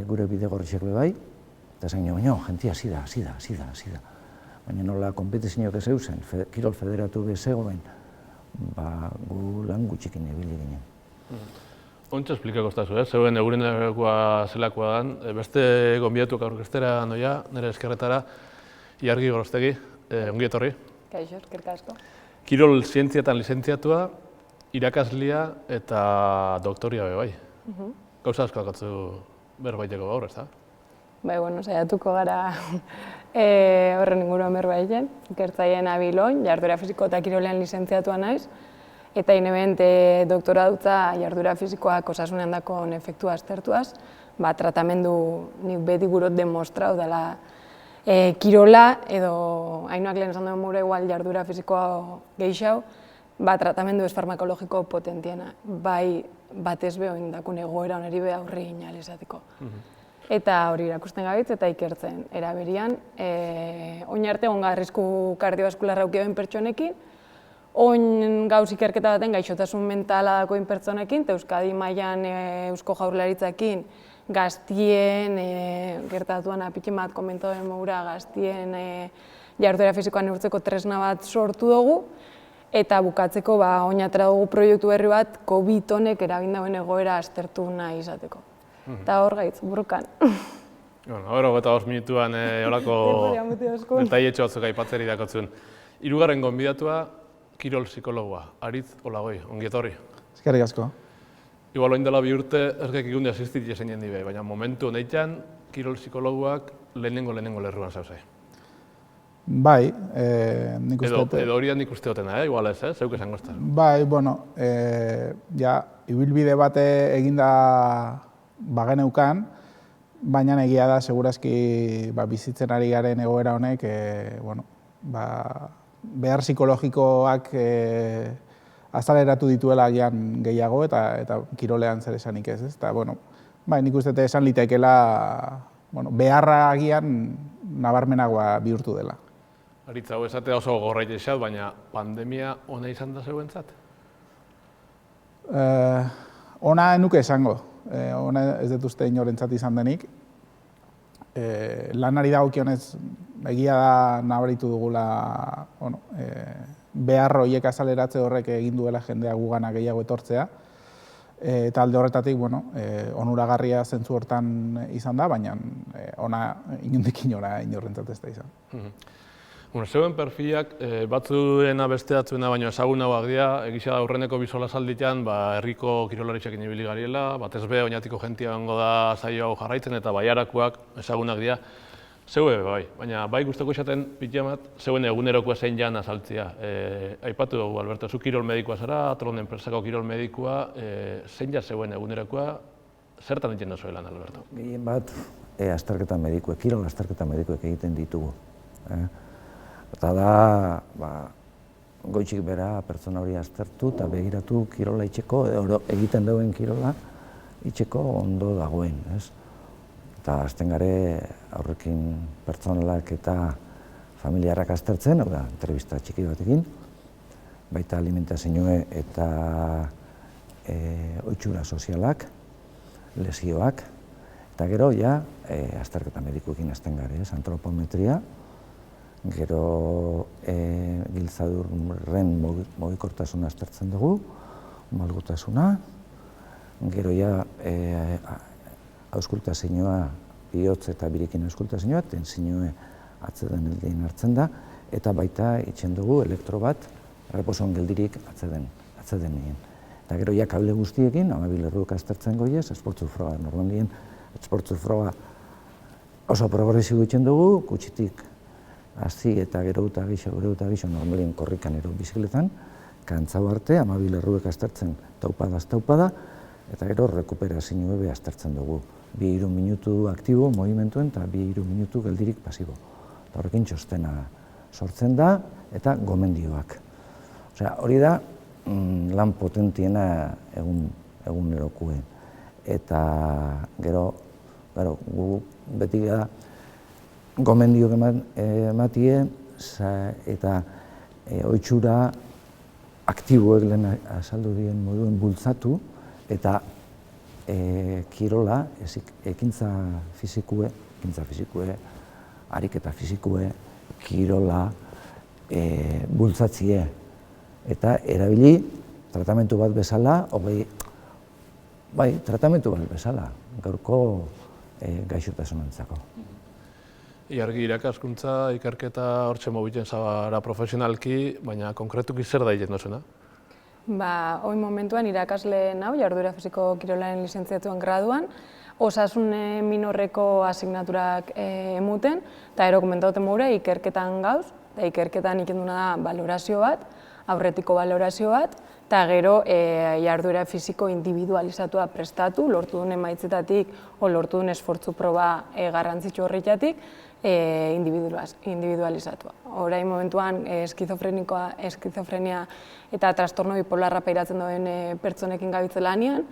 gure bide gorritxek bebai, eta zain jentia, hasi da. Baina nola kompetizioak ez eusen, kirol federatu bezegoen, gu lan gutxikin ibili ginen. Ontsa esplikako estazu, zeuen egunerokoa zelakoa dan, beste gonbidatuak aurkeztera noia, nire eskerretara, Iargi Gorostegi, ongi etorri. Kaixo, eskerrik asko. Kirol zientziatan lizentziatua, irakaslia eta doktoria be bai. Gauza asko akatzu berbaiteko gaur, ez da? Bai, bueno, saiatuko gara horren inguruan berbaiten. Ikertzaileen abiloin, jarduera fisiko eta kirolean lizentziatua naiz. Eta inebent doktora dutza jarduera fisikoak osasunean dakon efektua aztertuaz, tratamendu nik beti gurot demostrau dela kirola edo hainoak lehen esan duen mure igual jarduera fisikoa gehixau, tratamendu ez farmakologiko potentiena, bai batez behoin dakun egoera oneri be aurri inalizateko. Eta hori irakusten gabitz eta ikertzen eraberian, oin arte onga arrisku kardiobaskularra aukioen pertsonekin, oin gauz ikerketa baten gaixotasun mentala dakoin pertsonekin, eta Euskadi mailan Eusko Jaurlaritzakin gaztien, gertatuan apitxen bat komentatu den mogura, gaztien jarduera fisikoan neurtzeko tresna bat sortu dugu, eta bukatzeko oin atera dugu proiektu berri bat COVID honek eragindauen egoera aztertu nahi izateko. Eta hor gaitz, burrukan. Hor, 25 minutuan holako detailetxo batzuk aipatzeri dakotzun. Hirugarren gonbidatua, kirol psikologoa, Aritz Olagoi, ongi etorri. Eskerrik asko. Igual oin dela 2 urte ergek ikunde asistitia zein jendi behi, baina momentu honeitan kirol psikologoak lehenengo lerruan zauzai. Bai, nik uste... Edo hori nik uste dutena, igual ez, zeuk esango ez da. Bai, bueno, ibilbide bate eginda bageneukan, baina egia da, segurazki bizitzen ari garen egoera honek, behar psikologikoak azaleratu dituela agian gehiago eta kirolean zer esanik ez. Eta, bai, nik uste esan litekeela beharra agian nabarmenagoa bihurtu dela. Aritz, hau esatea oso gorraite esat, baina pandemia ona izan da zeuentzat? Ona enuke esango. Ona ez dut uste inorentzat izan denik. Lanari dagokionez egia da nabaritu dugula behar horiek azaleratze horrek egin duela jendea gugana gehiago etortzea. Eta alde horretatik, onuragarria zentzu hortan izan da, baina ona inondik inora inorentzat ez da izan. Zeuen perfilak batzuena besteatzuena baino ezagunagoak dira, egisa da aurreneko bizola salditan herriko kirolaritxekin ibili gariela, batez be oinatiko jentia gongo da saio hau jarraitzen eta baiarakoak ezagunak dira. Zeue bai, baina bai guztoko esaten pitiamat, zeuen egunerokoa zein jan azaltzia. Aipatu dugu, Alberto, zu kirol medikoa zara, Atron enpresako kirol medikoa, zein ja zeuen egunerokoa, zertan egiten da zuelan, Alberto? Gehien bat, azterketa medikuek, kirol azterketa medikuek egiten ditugu. Eta da, goitxik bera pertsona hori aztertu eta begiratu kirola itxeko, egiten duen kirola itxeko ondo dagoen. Eta azten gare aurrekin pertsonalak eta familiarrak aztertzen, hau da, entrevista txiki batekin, baita alimentazioe eta ohitura sozialak, lesioak, eta gero ja azterketa medikuekin azten gare, antropometria, gero giltzadurren mugikortasuna aztertzen dugu, malgutasuna, gero ja auskultazioa, bihotz eta birikin auskultazioa, tensioa atzeden heldien hartzen da, eta baita itxen dugu elektro bat, reposon geldirik atzeden nien. Eta gero ja kable guztiekin, 12 lerruek aztertzen goiez, esportzu froga, normalien esportzu froga oso progresibo itxen dugu, kutsitik hasi eta gero eta gixo normalien korrikan ero bizikletan, kantzau arte, 12 lerruek aztertzen taupada, eta gero rekuperazioa be aztertzen dugu. 2-3 minutu aktibo movimentuen eta 2-3 minutu geldirik pasibo. Eta horrekin txostena sortzen da eta gomendioak. Osea, hori da lan potentiena egunerokuen. Eta gero, gu beti gara gomendioak ematie eta ohitura aktiboek lehen azaldu dien moduen bultzatu eta kirola, ekintza fizikue, ariketa fizikue, kirola bultzatzie eta erabili tratamentu bat bezala, bai, tratamentu bat bezala, gaurko gaixotasunentzako. Iargi irakaskuntza, ikerketa hortxe mobitzen zara profesionalki, baina konkretuki zer da egiten dozena? Hoi momentuan irakasle nau, jarduera fisiko kirolaren lizentziatuen graduan, osasun minorreko asignaturak emuten, eta ero komentauten moure ikerketan gauz, eta ikerketan ikenduna da balorazio bat, aurretiko balorazio bat, eta gero jarduera fisiko individualizatua prestatu, lortu duen emaitzetatik, o lortu duen esfortzu proba garrantzitsu horretatik, individualizatua. Orain momentuan eskizofrenia eta trastorno bipolarra pairatzen duen pertsonekin gabiltza lanean,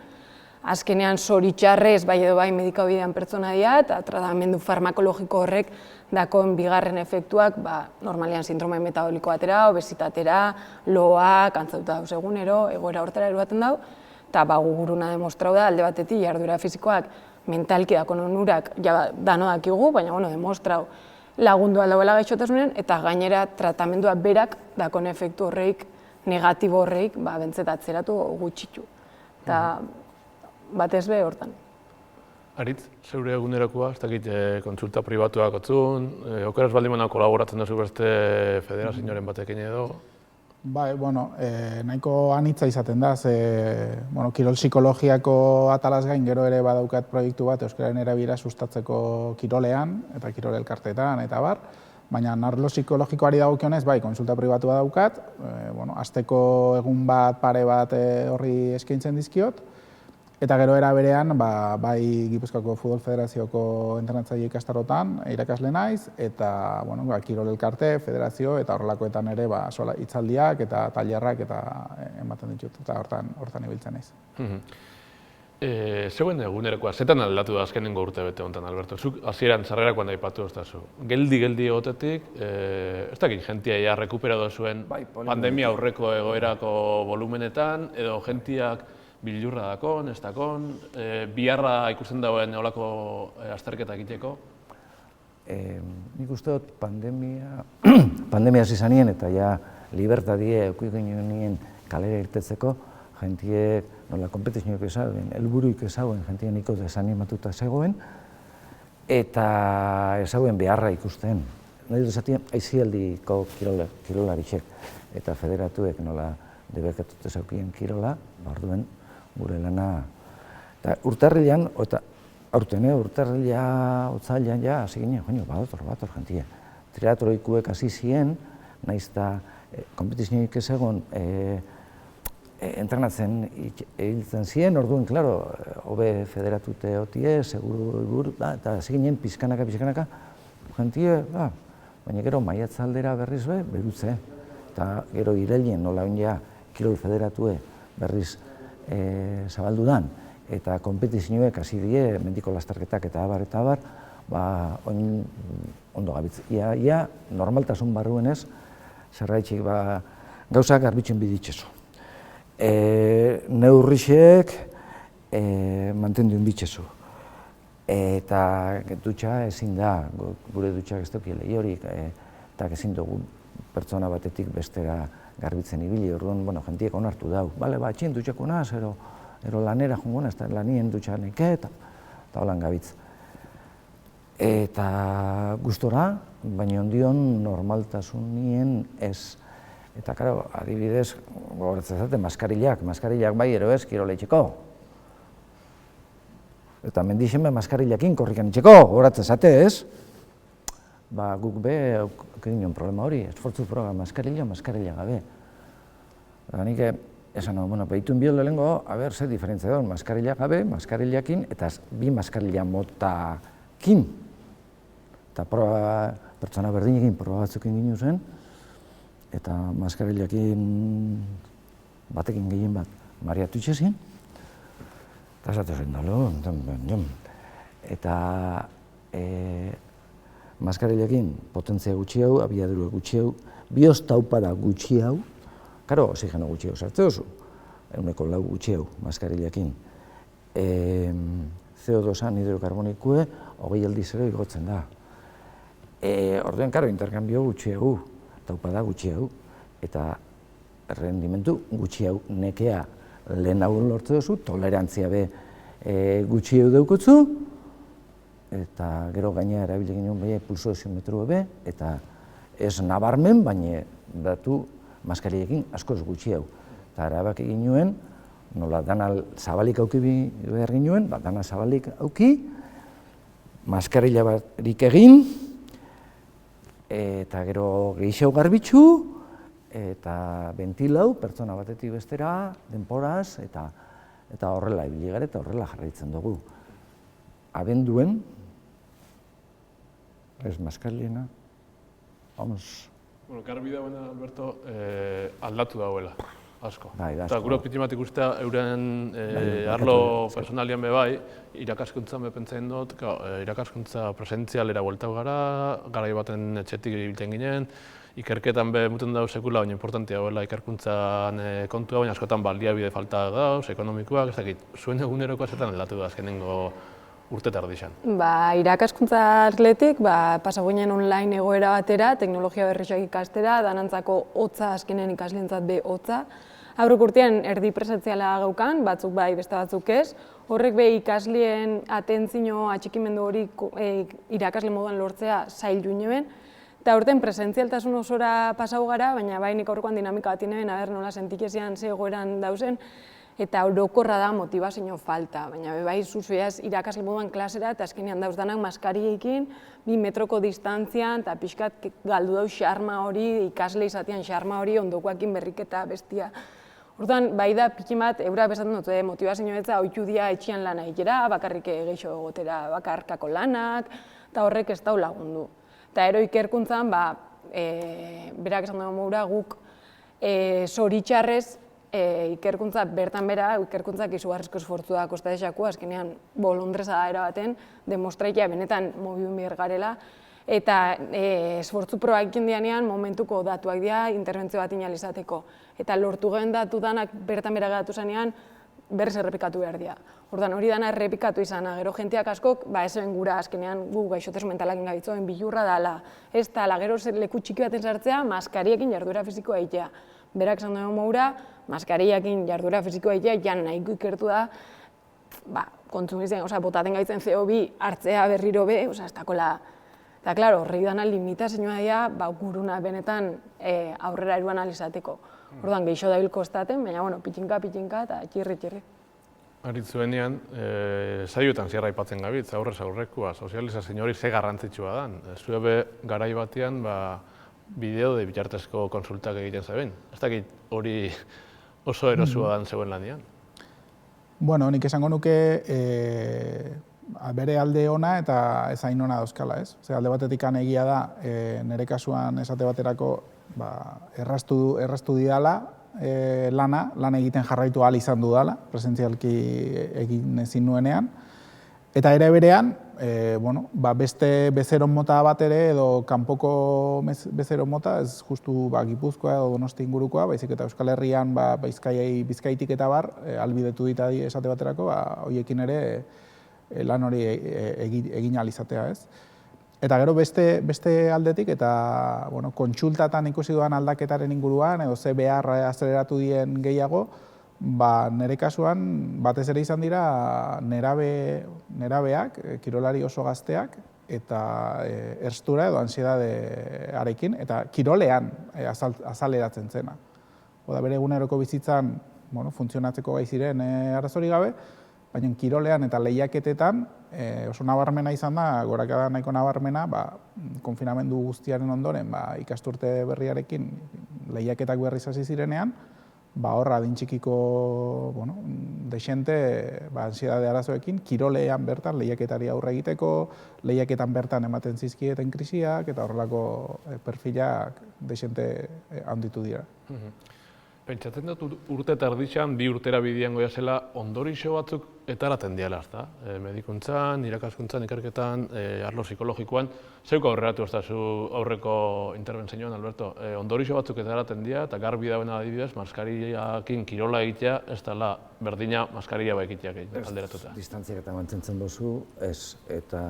azkenean zoritxarrez bai edo bai medikabidean pertsona dira, eta tratamendu farmakologiko horrek dakoen bigarren efektuak normalean sindrome metaboliko batera, obesitatera, loa, kantzatuta dauz egunero, egoera hortara eruaten dau, eta guguruna demostrau da alde batetik jarduera fisikoak mentalki dako onurak dano dakigu, baina demostrau lagundu aldauela gaixotasunen, eta gainera tratamendua berak dakon efektu horreik, negatibo horreik, bentzet atzeratu gutxitu. Eta batez be hortan. Aritz, zeure egunerokoa, ez dakit kontsulta pribatuak otzun, okeraz baldimana kolaboratzen duzu beste federazioaren batekin edo? Bai, nahiko anitza izaten da, kirol psikologiako atalaz gain gero ere badaukat proiektu bat euskararen erabilera sustatzeko kirolean eta kirol elkarteetan eta bar, baina arlo psikologikoari dagokionez, bai, kontsulta pribatua daukat, asteko egun bat, pare bat horri eskaintzen dizkiot, eta gero era berean, bai Gipuzkoako Futbol Federazioko entrenatzaile ikastarotan irakasle naiz, eta kirol elkarte, federazio, eta horrelakoetan ere hitzaldiak eta tailerrak eta ematen ditut, eta hortan ibiltzen naiz. Zeuen egunerokoa, zetan aldatu da azkenengo urte bete honetan, Alberto? Zuk hasieran sarrerakoan aipatu oztazu. Geldi egotetik, ez dakit jentia ja rekuperatu zuen pandemia aurreko egoerako volumenetan, edo jentiak bilurra dakon, ez dakon, biharra ikusten dagoen olako azterketa egiteko? Nik uste dut pandemia hasi zanien eta ja libertadie eukiko nien kalera irtetzeko, jentiek nola kompetizioak ezauen, helburuik ezauen jentia niko desanimatuta zegoen, eta ezauen beharra ikusten. Nahi dut esatien, aizialdiko kirolarixek eta federatuek nola debekatute zaukien kirola, orduen gure lana. Eta urtarrilean, eta aurten urtarrilea, otzailean ja, hasi ginen, badator jentia. Triatroikuek hasi zien, nahiz eta kompetizioik ezagon entrenatzen egiltzen ziren, orduan, klaro, hobe federatute hotie, seguru, eta hasi ginen pizkanaka, jentie, baina gero maiatzaldera berriz berutze, eta gero irailien nola ja kirol federatue berriz zabaldu dan, eta kompetizioek hasi die, mendiko lasterketak eta abar, ondo gabitz. Ia normaltasun barruenez, zerraitxik gauzak garbitzen biditzezu. Neurrixek mantenduen bitzezu. Eta dutxa ezin da, gure dutxak ez duki lehiorik, eta ezin dugu pertsona batetik bestera garbitzen ibili, orduan, jentiek onartu dau. Bale, txin dutxako naz, ero lanera jongo naz, eta lanien dutxa neke, eta holan gabitz. Eta gustora, baina ondion normaltasunien ez. Eta, karo, adibidez, gogoratzen zaten, maskarillak bai ero ez, kiroleitzeko. Eta mendixen maskarillakin korrikan itxeko, gogoratzen zate ez. Guk be, egin problema hori, esfortzu proga maskarilla gabe. Nik esan hau, behituen biol lehenko, ze diferentzia daun, maskarilla gabe, maskarillakin, eta bi maskarilla motakin. Eta pertsona berdinekin proba batzuk egin zen, eta maskarillakin batekin gehien bat mariatu itxezin, eta esaten dalo, eta maskarillakin potentzia gutxi hau, abiadurua gutxi hau, bioz taupada gutxi hau, karo, oxigeno gutxi hau sartze oso, eguneko lau gutxi hau maskarillakin. CO2an hidrokarbonikue, 20 aldiz ere igotzen da. Orduan, karo, interkambio gutxi hau, taupada gutxi hau, eta rendimentu gutxi hau nekea lehen hau lortze duzu, tolerantzia be gutxi eudekutzu, eta gero gaina erabili ginen bai pulso oximetro ebe, eta ez nabarmen, baina datu maskariekin askoz gutxi hau. Eta erabak egin nuen, nola dana zabalik auki behar ginen, dana zabalik auki, maskarila barik egin, eta gero gehiago garbitzu, eta ventilau, pertsona batetik bestera, denporaz, eta horrela ibili gara eta horrela jarraitzen dugu. Abenduen, ez maskarliena, vamos. Bueno, garbi dagoena, Alberto, aldatu dagoela, asko. Bai, asko. Eta gure opitimat ikustea euren arlo personalian be bai, irakaskuntzan bepentzaien dut, irakaskuntza presentzialera bueltau gara, garai baten etxetik ibiltzen ginen, ikerketan be muten dauz sekula, baina importantia dagoela ikerkuntzan kontua, baina askotan baliabide falta dauz, ekonomikoak, ez dakit, zuen eguneroko azetan aldatu da azkenengo urte tardixan. Irakaskuntza atletik, pasa guinen online egoera batera, teknologia berriak ikastera, danantzako hotza, azkenen ikaslentzat be hotza. Aurrek urtean erdi presentziala gaukan, batzuk bai, beste batzuk ez. Horrek be ikasleen atentzio atxikimendu hori irakasle moduan lortzea zail juneben. Eta urtean presentzialtasun osora pasau gara, baina bai nik aurrekoan dinamika bat ineben, nola sentikezian ze egoeran dauzen, eta orokorra da motivazio falta, baina bai zuzueaz irakasle moduan klasera eta azkenean dauz danak maskariekin, 2 metroko distantzian eta pixkat galdu dauz xarma hori, ikasle izatean xarma hori, ondokoakin berriketa bestia. Orduan, bai da pikin bat, eura bezaten dut, motivazio etza oitu dia etxian lana ikera, bakarrik gehiago egotera bakarkako lanak, eta horrek ez dau lagundu. Eta ero ikerkuntzan, berak esan dugu moura guk zoritxarrez, ikerkuntza bertan bera, ikerkuntzak izugarrizko esfortzua kostadexako, azkenean bolondreza da erabaten, demostraikia benetan mobibun behar garela, eta esfortzu proak indianean momentuko datuak dira interbentzio bat inalizateko. Eta lortu gehen datu danak bertan bera geratu zanean, berriz errepikatu behar dira. Orduan hori dana errepikatu izana, gero jentiak askok, ez zuen gura azkenean gu gaixotasun mentalakin gaitzoen bilurra dala, ez dala, gero leku txiki baten sartzea, maskariekin jarduera fisikoa egitea. Berak esan dugu moura, maskariakin jarduera fisikoa egitea, jan nahiko ikertu da, kontsumitzen, botaten gaitzen CO2 hartzea berriro be, ez dakola. Eta, klaro, horrek dana limitazioa dira, guruna benetan aurrera eruan alizateko. Orduan, gehiago dabil kostaten, baina, pitxinka eta txirri. Aritzuenean, saioetan zierra aipatzen gabitz, aurrez aurrekoa, sozializazio hori ze garrantzitsua da. Zuebe garai batean, bideo de bitartezko konsultak egiten zeben. Ez dakit hori oso erosua dan zeuen lanian? Bueno, nik esango nuke bere alde ona eta ezain ona dauzkala, ez? Alde batetik egia da, nire kasuan esate baterako erraztu didala lan egiten jarraitu ahal izan dudala, presentzialki egin ezin nuenean. Eta ere berean, beste bezeron mota bat ere edo kanpoko bezeron mota, ez justu Gipuzkoa edo Donosti ingurukoa, baizik eta Euskal Herrian Bizkaitik eta bar, albidetu dita esate baterako, horiekin ere lan hori egin ahal izatea, ez? Eta gero beste aldetik eta kontsultatan ikusi duan aldaketaren inguruan, edo ze behar azeleratu dien gehiago, nire kasuan batez ere izan dira nerabeak, kirolari oso gazteak, eta erstura edo ansiedadearekin, eta kirolean azaleratzen zena. Bere eguneroko bizitzan funtzionatzeko gai ziren arazorik gabe, baina kirolean eta lehiaketetan oso nabarmena izan da, gorakada nahiko nabarmena, konfinamendu guztiaren ondoren ikasturte berriarekin lehiaketak berriz hasi zirenean, horra adintxikiko desente ansiedade arazoekin, kirolean bertan lehiaketari aurre egiteko, lehiaketan bertan ematen zizkieten krisiak, eta horrelako perfilak desente handitu dira. Pentsatzen dut urte tardixan, 2 urtera bidian goia zela, ondorixo batzuk etaraten diala, ezta? Medikuntzan, irakaskuntzan, ikerketan, arlo psikologikoan, zeuko aurreratu ez da zu aurreko interbentzioan, Alberto, ondorixo batzuk etaraten dira, eta garbi dagoena adibidez, maskariakin kirola egitea, ez dela berdina maskaria ekiteak alderatuta. Distantziak eta mantzentzen duzu, ez, eta,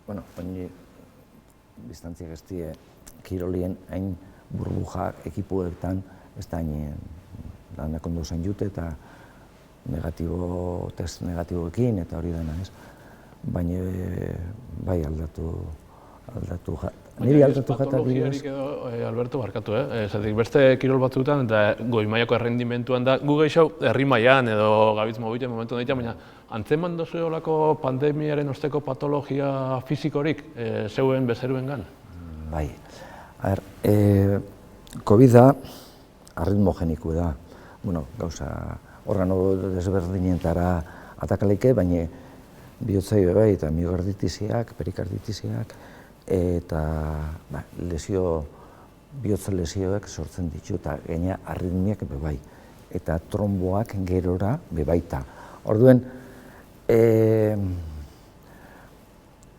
baina distantziak ez die kirolien hain burbuja ekipuetan, ez da hain lanak ondo zain jute, eta test negatiboekin eta hori dena, ez? Baina bai aldatu niri aldatu jata patologiarik edo, Alberto, barkatu, Zatik beste kirol batzuetan eta goi mailako errendimentuan da, gu gehiago herri mailan edo gabitz mobilen momentu ditu, baina antzeman dozu olako pandemiaren osteko patologia fizikorik zeuen bezeruengan? Bai. COVID-a arritmogeniku da. Bueno, gauza, organo desberdinetara atakaleike, baina bihotzaio bai, eta miogarditiziak, perikarditiziak, eta bihotza lesioak sortzen ditu, eta gaina arritmiak bebai, eta tromboak gerora bebaita. Orduen,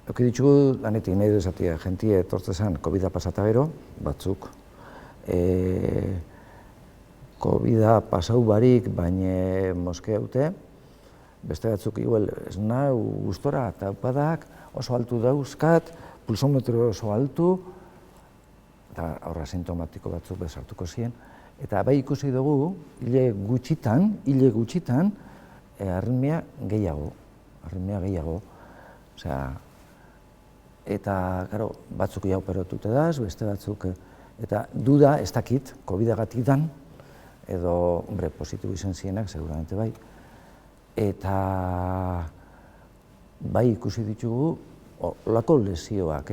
Euki ditugu, lanetik nahi dezatia, jentie etortzezan COVID-a pasata gero, batzuk, COVID-a pasau barik, baina moske haute, beste batzuk igual ez nahu gustora, eta upadak oso altu dauzkat, pulsometro oso altu, eta aurra sintomatiko batzuk bezartuko ziren, eta bai ikusi dugu, hile gutxitan, arritmia gehiago. Osea, eta, karo, batzuk ja operatute daz, beste batzuk, eta duda ez dakit, COVID-agatik dan, edo, positibo izan zienak, seguramente bai, eta bai ikusi ditugu olako lesioak,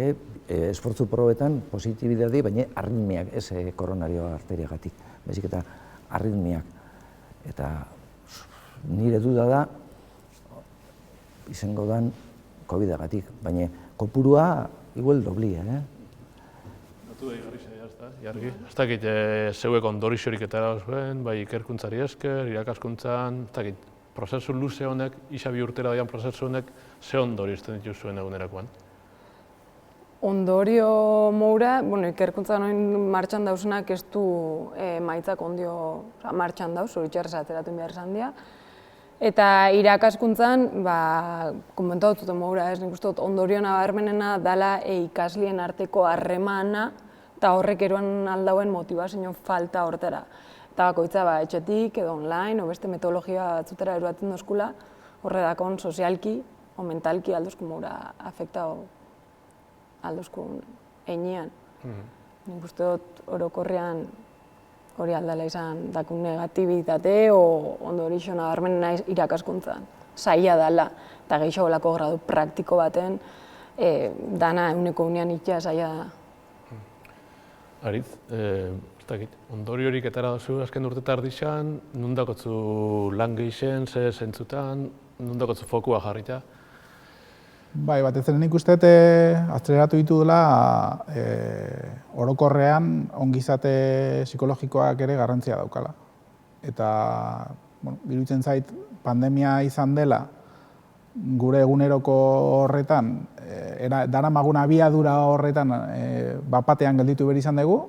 esfortzu probetan positibidade, baina arritmiak, ez koronario arteriagatik, baizik eta arritmiak. Eta nire duda da, izango dan COVID-agatik, baina kopurua igual doblia, Natu da igarri jargi. Ez dakit, zeuek ondorixorik eta zuen, bai ikerkuntzari esker, irakaskuntzan, ez dakit, prozesu luze honek, isa bi urtera daian prozesu honek, ze ondori izten dituzuen egunerakoan? Ondorio moura, ikerkuntza noin martxan dauzenak ez du maitzak ondio martxan dauz, zoritxarrez ateratu behar izan dira. Eta irakaskuntzan, komentatu dut moura ez, nik uste dut ondorio nabarmenena dela ikaslien arteko harremana eta horrek eroan aldauen motivazio falta hortara. Eta bakoitza etxetik edo online, o beste metodologia batzutera eruatzen dozkula, horre dakon sozialki o mentalki aldozku moura afekta aldozku einean. Nik uste dut orokorrean hori aldala izan dakun negatibitate o ondorixo nabarmenena irakaskuntzan. Zaila dela, eta gehiago olako gradu praktiko baten, dana eguneko unean itea zaila da. Aritz, ez dakit, ondoriorik etara dozu azken urte tardixan, nundakotzu lan gehixen, ze zentzutan, nundakotzu fokua jarrita? Bai, batez ere nik uste azteratu ditu dela orokorrean ongizate psikologikoak ere garrantzia daukala. Eta, iruditzen zait, pandemia izan dela, gure eguneroko horretan, daramagun abiadura horretan bapatean gelditu behar izan dugu,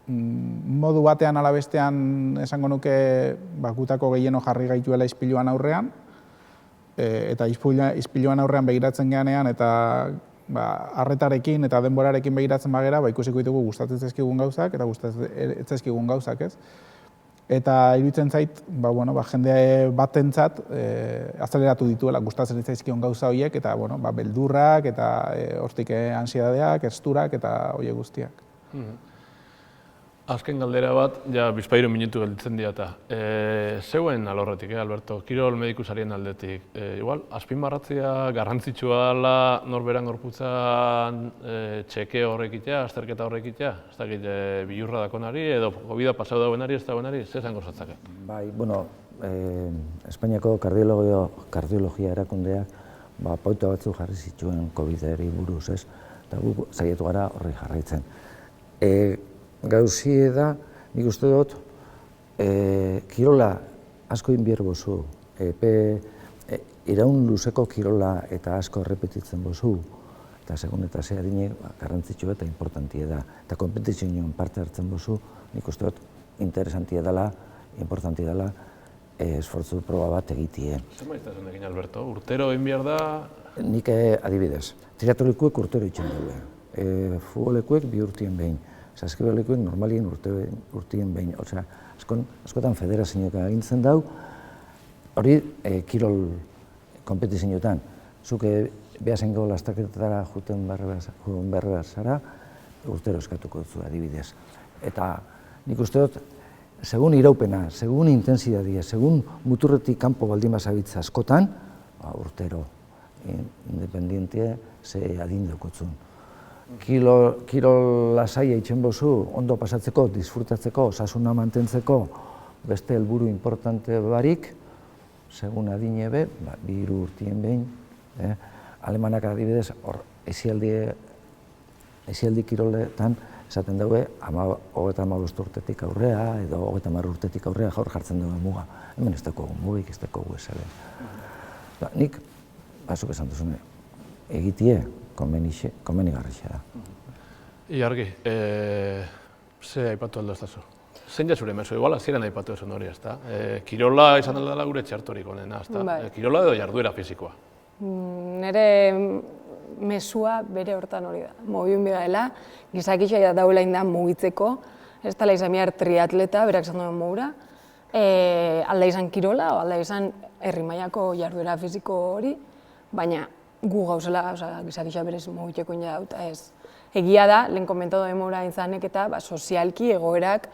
modu batean ala bestean esango nuke gutako gehieno jarri gaituela ispiluan aurrean, eta ispiluan aurrean begiratzen geanean eta arretarekin eta denborarekin begiratzen bagera, ikusiko ditugu gustatzen zaizkigun gauzak eta gustatzen ez zaizkigun gauzak, ez? Eta iruditzen zait, jende batentzat azaleratu dituela gustatzen ez zaizkigun gauza horiek eta beldurrak eta hortik ansietateak, esturak eta horiek guztiak. Azken galdera bat, bizpahiru minutu gelditzen dira eta. Zeuen alorretik, Alberto, kirol medikusarien aldetik. Igual, azpimarratzea garrantzitsua dela norberan gorputzan txeke horrekitea, azterketa horrekitea? Ez dakit, bilurra dakonari edo COVID-a pasau dauenari, ez dauenari, ze zango zatzake? Bai, Espainiako kardiologia erakundeak pauta batzuk jarri zituen COVID-eri buruz, ez? Eta gu zaiatu gara horri jarraitzen. Gauzie da, nik uste dut, kirola asko inbier bozu, iraun luzeko kirola eta asko errepetitzen bozu, eta segun eta ze adinek garrantzitsu eta importantia da. Eta kompetizioan parte hartzen bozu, nik uste dut interesantia dela, importantia dela, esfortzu proba bat egitie. Zer maiztasun egin, Alberto? Urtero egin behar da? Nik adibidez, triatlolekuek urtero itxen dugu, futbolekuek 2 urtien behin. Saskibalekuek normalien urtien behin. Osea, askotan federazioak agintzen dau, hori kirol konpetizioetan. Zuke behasengo lastaketara juten behar zara, urtero eskatuko duzu adibidez. Eta nik uste dut, segun iraupena, segun intensidadia, segun muturretik kanpo baldin bazabitza askotan, urtero independientie ze adin daukotzun. Kirol lasaia itxen bozu, ondo pasatzeko, disfrutatzeko, osasuna mantentzeko, beste helburu importante barik, segun adine be, 2 urtien behin, alemanak adibidez, hor, esialdi kiroletan, esaten daue, 35 urtetik aurrea, edo 30 urtetik aurrea jaur jartzen dugu muga. Hemen ez dago mugik, ez dago esaren. Nik, bazuk esan duzune, egitie, komenigarritxea da. Iargi, ze aipatu aldo ez dazu? Zein ja zure mezu, igual hasieran aipatu esan hori, ezta? Kirola izan dela gure txartorik onena, ezta? Kirola edo jarduera fisikoa? Nere mesua bere hortan hori da. Mobiun bigaela, gizakitza dauela inda mugitzeko, ez dela izan behar triatleta, berak zan duen moura, alda izan kirola, o alda izan herri mailako jarduera fisiko hori, baina gu gauzela, gizakitza berez mugitzeko ina dauta ez. Egia da, lehen komentatu den moura izanek eta sozialki egoerak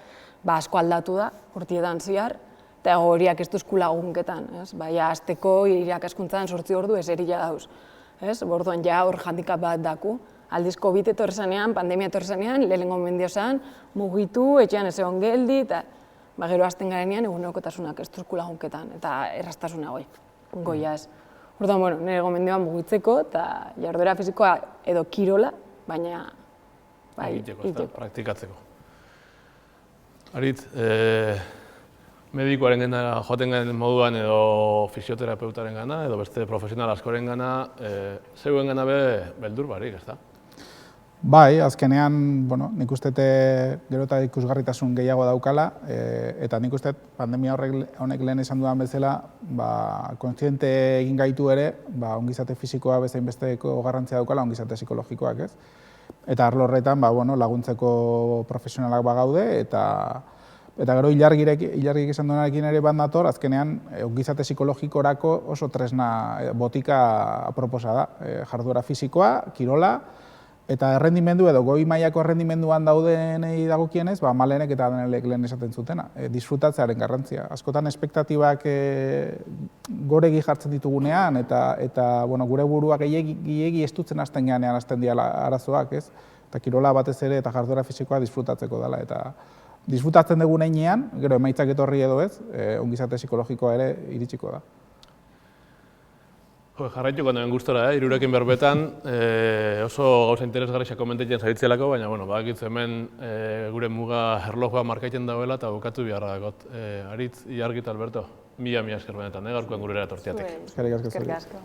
asko aldatu da, urtietan zihar, eta egoeriak ez duzku lagunketan. Baina azteko irakaskuntzan 8 ordu eserila dauz. Orduan ja hor handikap bat daku. Aldiz COVID etorri zanean, pandemia etorri zanean, lehenengo mendio zan, mugitu, etxean ez egon geldi, eta gero azten garenean egunerokotasunak ez duzku lagunketan, eta erraztasuna goia ez. Orduan, nire gomendioan mugitzeko, eta jarduera fisikoa edo kirola, baina egiteko, praktikatzeko. Aritz, medikoaren gana joaten gana moduan edo fisioterapeutaren gana edo beste profesional askoren gana, zeuen gana beldur barik, ez da? Bai, azkenean, nik uste gero eta ikusgarritasun gehiago daukala, eta nik uste pandemia honek lehen esan dudan bezala, kontziente egin gaitu ere, ongizate fisikoa bezain besteko garrantzia daukala, ongizate psikologikoak, ez? Eta arlo horretan, laguntzeko profesionalak bagaude, eta gero ilargik esan duenarekin ere bat dator, azkenean ongizate psikologikorako oso tresna botika aproposa da. Jarduera fisikoa, kirola, eta errendimendu edo goi mailako errendimenduan daudenei dagokienez, malenek eta denelek lehen esaten zutena, disfrutatzearen garrantzia. Askotan espektatibak goregi jartzen ditugunean, eta gure buruak gehiegi estutzen hasten geanean hasten dira arazoak, ez? Eta kirola batez ere eta jarduera fisikoa disfrutatzeko dela. Eta disfrutatzen dugun heinean, gero emaitzak etorri edo ez, ongizate psikologikoa ere iritsiko da. Jarraituko nuen gustora, hirurekin berbetan, oso gauza interesgarriak komentatzen zaitzelako, baina badakit hemen gure muga erlojua markaiten dauela eta bukatu beharra dakot. Aritz, Iargi eta Alberto, mila esker benetan, gaurkoan gurera etortiatek. Eskerrik asko.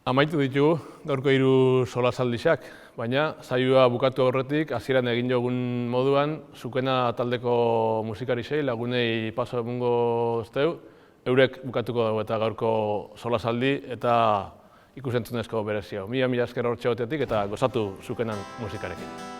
Amaitu ditugu gaurko 3 solasaldiak, baina saioa bukatu aurretik hasieran egin jogun moduan, Zukena taldeko musikarisei lagunei paso emungo zteu, eurek bukatuko dugu eta gaurko solasaldi eta ikusentzunezko berezio. Mila esker hortxe gotetik eta gozatu Zukenan musikarekin.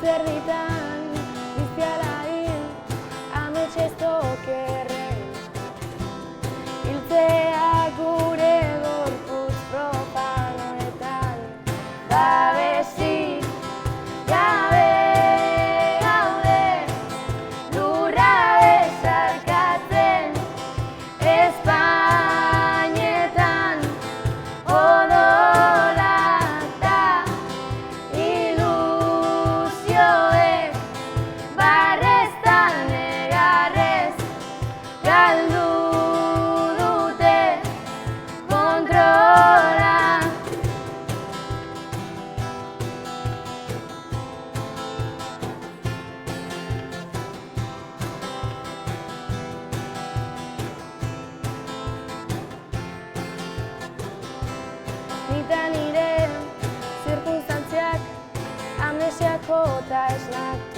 Zerditan, biztiala hil, eta esnak